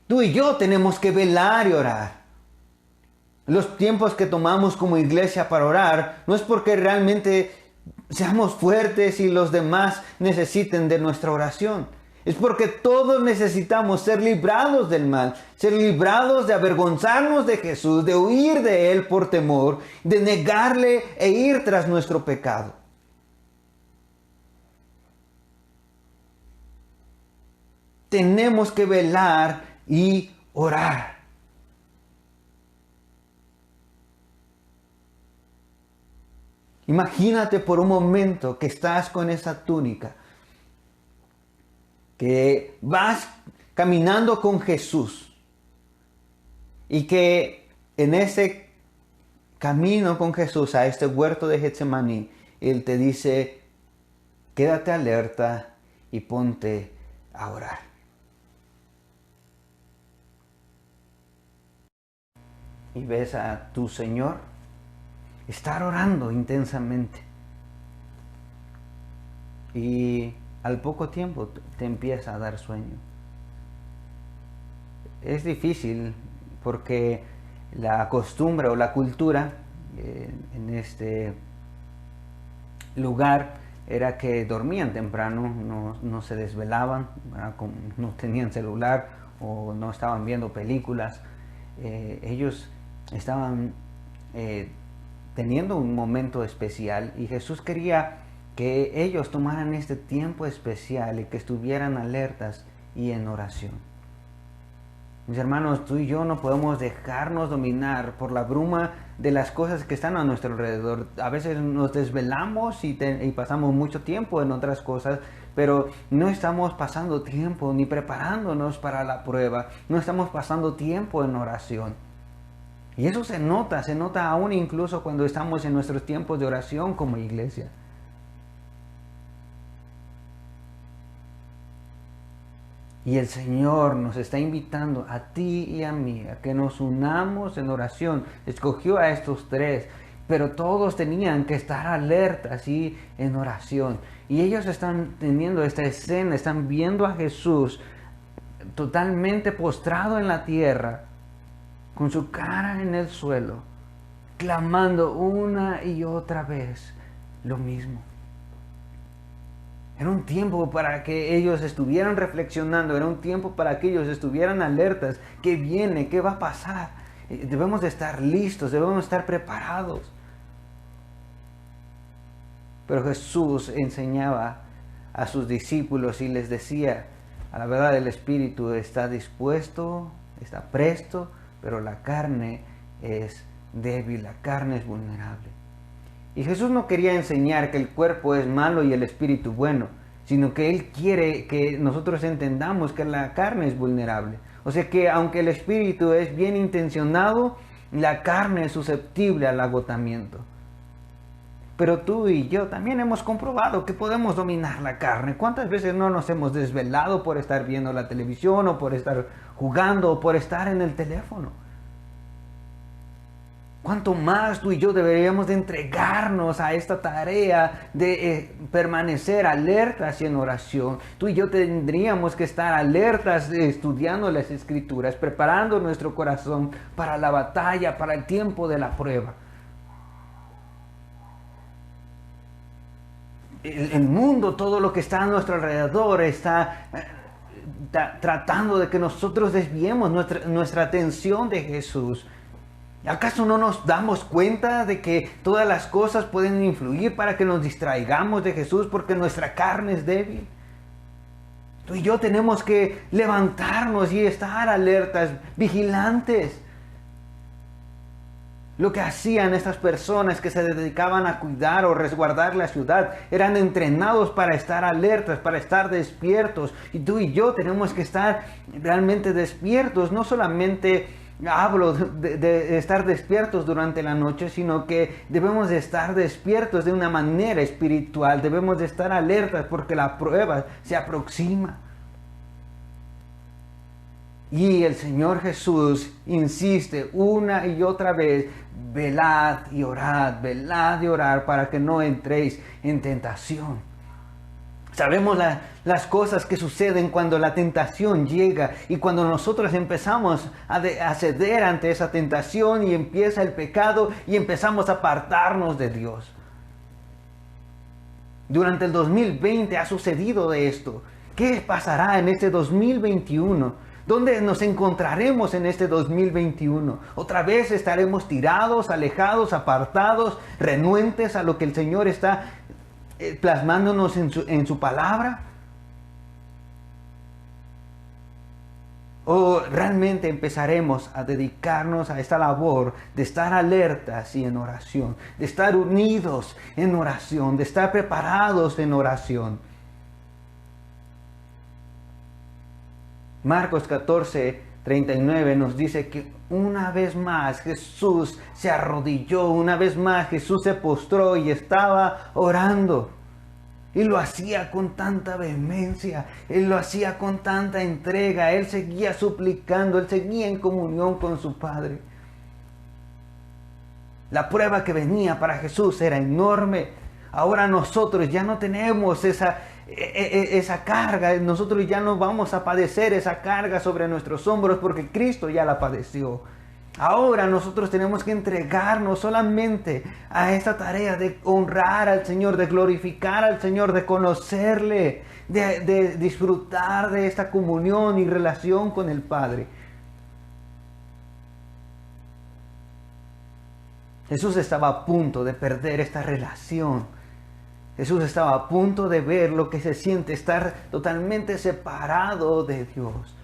A: Tú y yo tenemos que velar y orar. Los tiempos que tomamos como iglesia para orar no es porque realmente seamos fuertes y los demás necesiten de nuestra oración. Es porque todos necesitamos ser librados del mal, ser librados de avergonzarnos de Jesús, de huir de Él por temor, de negarle e ir tras nuestro pecado. Tenemos que velar y orar. Imagínate por un momento que estás con esa túnica que vas caminando con Jesús y que en ese camino con Jesús a este huerto de Getsemaní, Él te dice, quédate alerta y ponte a orar. Y ves a tu Señor estar orando intensamente. Y al poco tiempo te empieza a dar sueño. Es difícil porque la costumbre o la cultura en este lugar era que dormían temprano, no se desvelaban, no tenían celular o no estaban viendo películas. Ellos estaban teniendo un momento especial y Jesús quería que ellos tomaran este tiempo especial y que estuvieran alertas y en oración. Mis hermanos, tú y yo no podemos dejarnos dominar por la bruma de las cosas que están a nuestro alrededor. A veces nos desvelamos y pasamos mucho tiempo en otras cosas, pero no estamos pasando tiempo ni preparándonos para la prueba. No estamos pasando tiempo en oración. Y eso se nota aún incluso cuando estamos en nuestros tiempos de oración como iglesia. Y el Señor nos está invitando a ti y a mí a que nos unamos en oración. Escogió a estos 3, pero todos tenían que estar alertas y en oración. Y ellos están teniendo esta escena, están viendo a Jesús totalmente postrado en la tierra, con su cara en el suelo, clamando una y otra vez lo mismo. Era un tiempo para que ellos estuvieran reflexionando, era un tiempo para que ellos estuvieran alertas. ¿Qué viene? ¿Qué va a pasar? Debemos de estar listos, debemos estar preparados. Pero Jesús enseñaba a sus discípulos y les decía, a la verdad el Espíritu está dispuesto, está presto, pero la carne es débil, la carne es vulnerable. Y Jesús no quería enseñar que el cuerpo es malo y el espíritu bueno, sino que Él quiere que nosotros entendamos que la carne es vulnerable. O sea que aunque el espíritu es bien intencionado, la carne es susceptible al agotamiento. Pero tú y yo también hemos comprobado que podemos dominar la carne. ¿Cuántas veces no nos hemos desvelado por estar viendo la televisión o por estar jugando o por estar en el teléfono? ¿Cuánto más tú y yo deberíamos de entregarnos a esta tarea de permanecer alertas y en oración? Tú y yo tendríamos que estar alertas estudiando las Escrituras, preparando nuestro corazón para la batalla, para el tiempo de la prueba. El mundo, todo lo que está a nuestro alrededor está tratando de que nosotros desviemos nuestra atención de Jesús. ¿Acaso no nos damos cuenta de que todas las cosas pueden influir para que nos distraigamos de Jesús porque nuestra carne es débil? Tú y yo tenemos que levantarnos y estar alertas, vigilantes. Lo que hacían estas personas que se dedicaban a cuidar o resguardar la ciudad, eran entrenados para estar alertas, para estar despiertos. Y tú y yo tenemos que estar realmente despiertos, no solamente hablo de estar despiertos durante la noche, sino que debemos de estar despiertos de una manera espiritual. Debemos de estar alertas porque la prueba se aproxima. Y el Señor Jesús insiste una y otra vez, velad y orad para que no entréis en tentación. Sabemos las cosas que suceden cuando la tentación llega y cuando nosotros empezamos a ceder ante esa tentación y empieza el pecado y empezamos a apartarnos de Dios. Durante el 2020 ha sucedido de esto. ¿Qué pasará en este 2021? ¿Dónde nos encontraremos en este 2021? ¿Otra vez estaremos tirados, alejados, apartados, renuentes a lo que el Señor está plasmándonos en su palabra? ¿O realmente empezaremos a dedicarnos a esta labor de estar alertas y en oración, de estar unidos en oración, de estar preparados en oración? Marcos 14:39 nos dice que una vez más Jesús se arrodilló, una vez más Jesús se postró y estaba orando. Y lo hacía con tanta vehemencia, Él lo hacía con tanta entrega, Él seguía suplicando, Él seguía en comunión con su Padre. La prueba que venía para Jesús era enorme. Ahora nosotros ya no tenemos esa carga, nosotros ya no vamos a padecer esa carga sobre nuestros hombros porque Cristo ya la padeció. Ahora nosotros tenemos que entregarnos solamente a esta tarea de honrar al Señor, de glorificar al Señor, de conocerle, de disfrutar de esta comunión y relación con el Padre. Jesús estaba a punto de perder esta relación. Jesús estaba a punto de ver lo que se siente estar totalmente separado de Dios.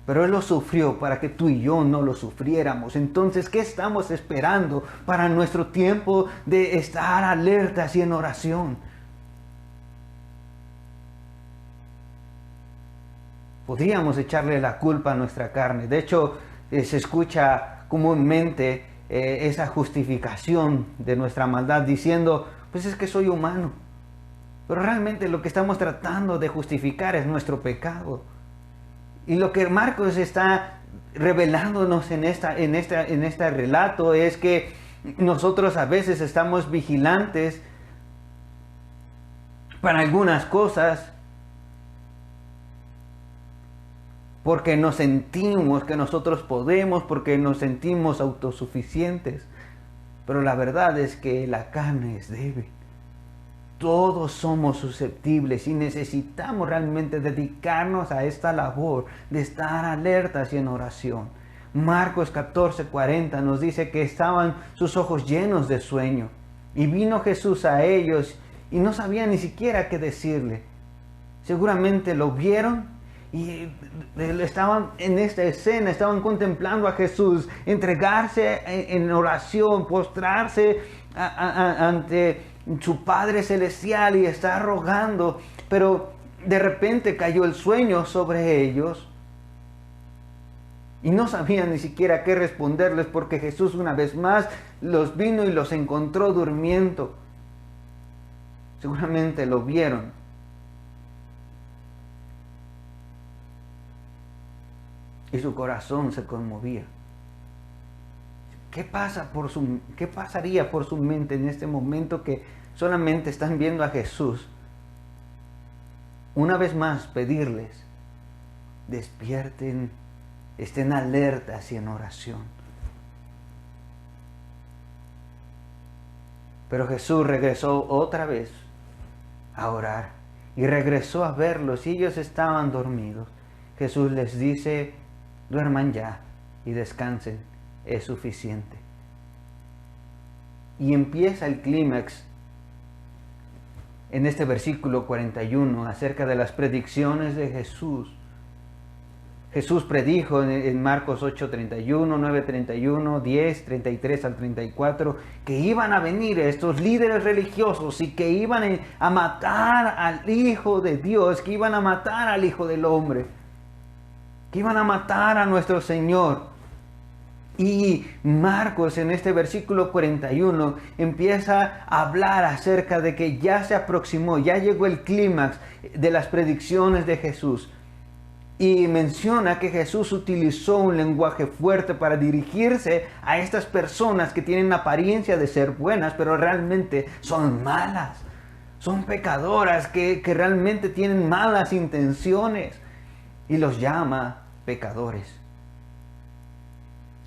A: Pero Él lo sufrió para que tú y yo no lo sufriéramos. Entonces, ¿qué estamos esperando para nuestro tiempo de estar alertas y en oración? Podríamos echarle la culpa a nuestra carne. De hecho, se escucha comúnmente esa justificación de nuestra maldad diciendo, pues es que soy humano. Pero realmente lo que estamos tratando de justificar es nuestro pecado. Y lo que Marcos está revelándonos en este relato es que nosotros a veces estamos vigilantes para algunas cosas porque nos sentimos que nosotros podemos, porque nos sentimos autosuficientes. Pero la verdad es que la carne es débil. Todos somos susceptibles y necesitamos realmente dedicarnos a esta labor de estar alertas y en oración. Marcos 14:40 nos dice que estaban sus ojos llenos de sueño. Y vino Jesús a ellos y no sabía ni siquiera qué decirle. Seguramente lo vieron y estaban en esta escena, estaban contemplando a Jesús entregarse en oración, postrarse ante su Padre Celestial y estar rogando, pero de repente cayó el sueño sobre ellos y no sabían ni siquiera qué responderles porque Jesús una vez más los vino y los encontró durmiendo. Seguramente lo vieron. Y su corazón se conmovía. ¿Qué pasaría por su mente en este momento que solamente están viendo a Jesús? Una vez más pedirles, despierten, estén alertas y en oración. Pero Jesús regresó otra vez a orar y regresó a verlos y ellos estaban dormidos. Jesús les dice, duerman ya y descansen. Es suficiente. Y empieza el clímax en este versículo 41 acerca de las predicciones de Jesús. Jesús predijo en Marcos 8:31, 9:31, 10, 33 al 34 que iban a venir estos líderes religiosos y que iban a matar al Hijo de Dios, que iban a matar al Hijo del Hombre, que iban a matar a nuestro Señor. Y Marcos en este versículo 41 empieza a hablar acerca de que ya se aproximó, ya llegó el clímax de las predicciones de Jesús. Y menciona que Jesús utilizó un lenguaje fuerte para dirigirse a estas personas que tienen apariencia de ser buenas, pero realmente son malas. Son pecadoras que realmente tienen malas intenciones. Y los llama pecadores.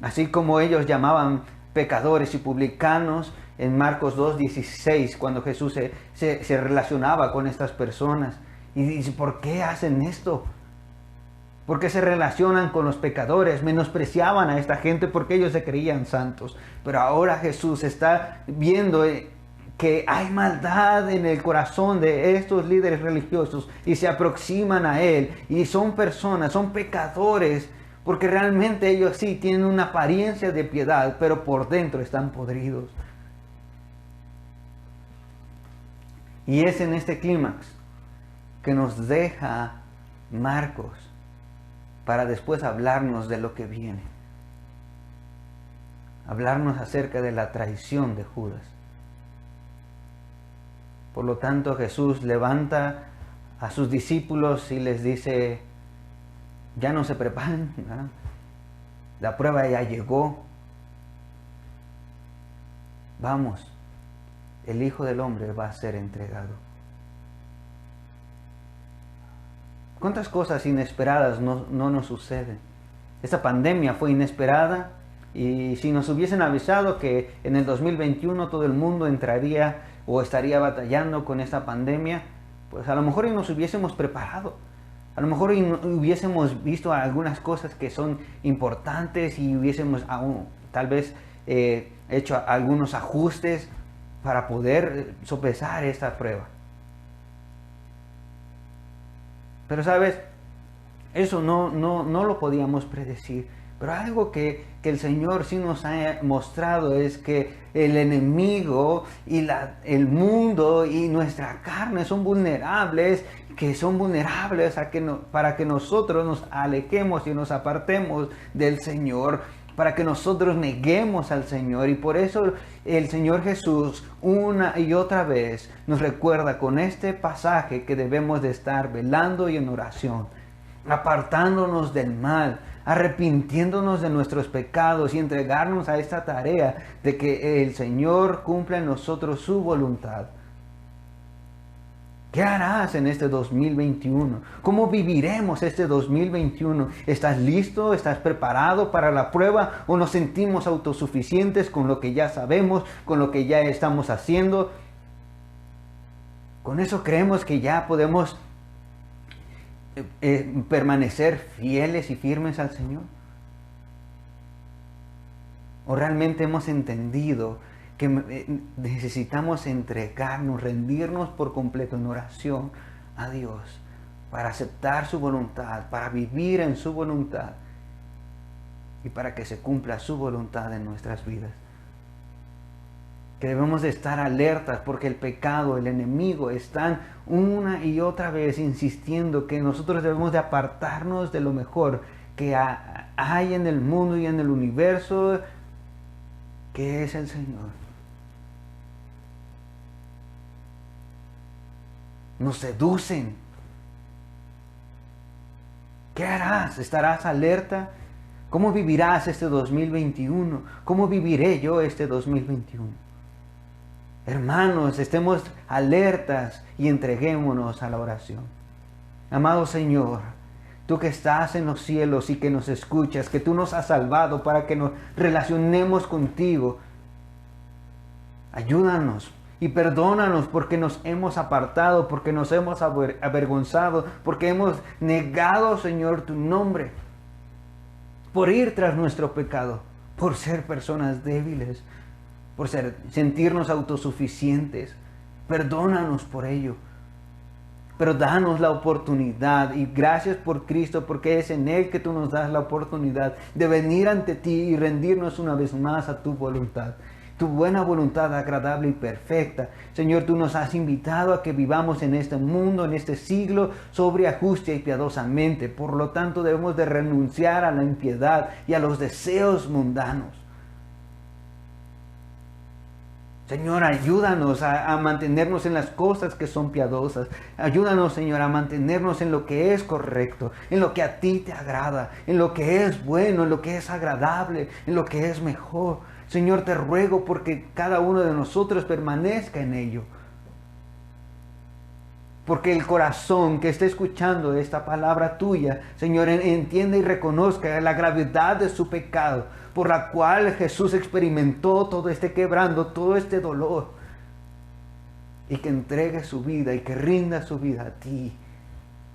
A: Así como ellos llamaban pecadores y publicanos en Marcos 2:16, cuando Jesús se relacionaba con estas personas. Y dice, ¿por qué hacen esto? ¿Por qué se relacionan con los pecadores? Menospreciaban a esta gente porque ellos se creían santos. Pero ahora Jesús está viendo que hay maldad en el corazón de estos líderes religiosos y se aproximan a Él. Y son personas, son pecadores, porque realmente ellos sí tienen una apariencia de piedad, pero por dentro están podridos. Y es en este clímax que nos deja Marcos, para después hablarnos de lo que viene. Hablarnos acerca de la traición de Judas. Por lo tanto, Jesús levanta a sus discípulos y les dice, ya no se preparen, ¿verdad? La prueba ya llegó. Vamos, el Hijo del Hombre va a ser entregado. ¿Cuántas cosas inesperadas no nos suceden? Esta pandemia fue inesperada y si nos hubiesen avisado que en el 2021 todo el mundo entraría o estaría batallando con esta pandemia, pues a lo mejor nos hubiésemos preparado. A lo mejor hubiésemos visto algunas cosas que son importantes y hubiésemos aún, tal vez hecho algunos ajustes para poder sopesar esta prueba. Pero sabes, eso no lo podíamos predecir. Pero algo que el Señor sí nos ha mostrado es que el enemigo y el mundo y nuestra carne son vulnerables, para que nosotros nos alejemos y nos apartemos del Señor, para que nosotros neguemos al Señor. Y por eso el Señor Jesús una y otra vez nos recuerda con este pasaje que debemos de estar velando y en oración, apartándonos del mal, arrepintiéndonos de nuestros pecados y entregarnos a esta tarea de que el Señor cumpla en nosotros su voluntad. ¿Qué harás en este 2021? ¿Cómo viviremos este 2021? ¿Estás listo? ¿Estás preparado para la prueba? ¿O nos sentimos autosuficientes con lo que ya sabemos, con lo que ya estamos haciendo? ¿Con eso creemos que ya podemos permanecer fieles y firmes al Señor? ¿O realmente hemos entendido que necesitamos entregarnos, rendirnos por completo en oración a Dios para aceptar su voluntad, para vivir en su voluntad y para que se cumpla su voluntad en nuestras vidas? Que debemos de estar alertas porque el pecado, el enemigo están una y otra vez insistiendo que nosotros debemos de apartarnos de lo mejor que hay en el mundo y en el universo, que es el Señor. Nos seducen. ¿Qué harás? ¿Estarás alerta? ¿Cómo vivirás este 2021? ¿Cómo viviré yo este 2021? Hermanos, estemos alertas y entreguémonos a la oración. Amado Señor, tú que estás en los cielos y que nos escuchas, que tú nos has salvado para que nos relacionemos contigo, ayúdanos y perdónanos porque nos hemos apartado, porque nos hemos avergonzado, porque hemos negado, Señor, tu nombre, por ir tras nuestro pecado, por ser personas débiles, por sentirnos autosuficientes. Perdónanos por ello. Pero danos la oportunidad y gracias por Cristo, porque es en Él que tú nos das la oportunidad de venir ante ti y rendirnos una vez más a tu voluntad. Tu buena voluntad agradable y perfecta. Señor, tú nos has invitado a que vivamos en este mundo, en este siglo, sobria, justa y piadosamente. Por lo tanto, debemos de renunciar a la impiedad y a los deseos mundanos. Señor, ayúdanos a mantenernos en las cosas que son piadosas. Ayúdanos, Señor, a mantenernos en lo que es correcto, en lo que a ti te agrada, en lo que es bueno, en lo que es agradable, en lo que es mejor. Señor, te ruego porque cada uno de nosotros permanezca en ello. Porque el corazón que esté escuchando esta palabra tuya, Señor, entienda y reconozca la gravedad de su pecado, por la cual Jesús experimentó todo este quebranto, todo este dolor, y que entregue su vida y que rinda su vida a ti,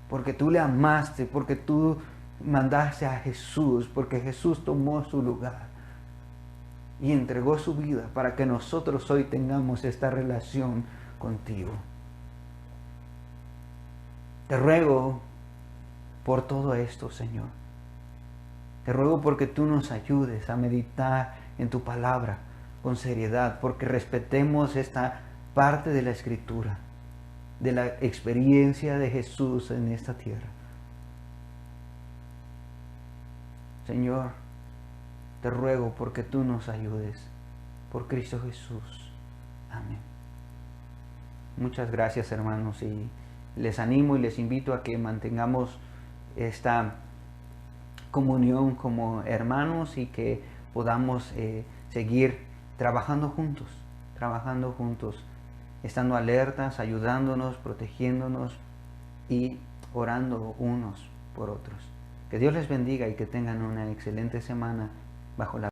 A: porque tú le amaste, porque tú mandaste a Jesús, porque Jesús tomó su lugar y entregó su vida para que nosotros hoy tengamos esta relación contigo. Te ruego por todo esto, Señor. Te ruego porque tú nos ayudes a meditar en tu palabra con seriedad, porque respetemos esta parte de la Escritura, de la experiencia de Jesús en esta tierra. Señor, te ruego porque tú nos ayudes. Por Cristo Jesús. Amén. Muchas gracias, hermanos, y les animo y les invito a que mantengamos esta comunión como hermanos y que podamos seguir trabajando juntos, estando alertas, ayudándonos, protegiéndonos y orando unos por otros. Que Dios les bendiga y que tengan una excelente semana bajo la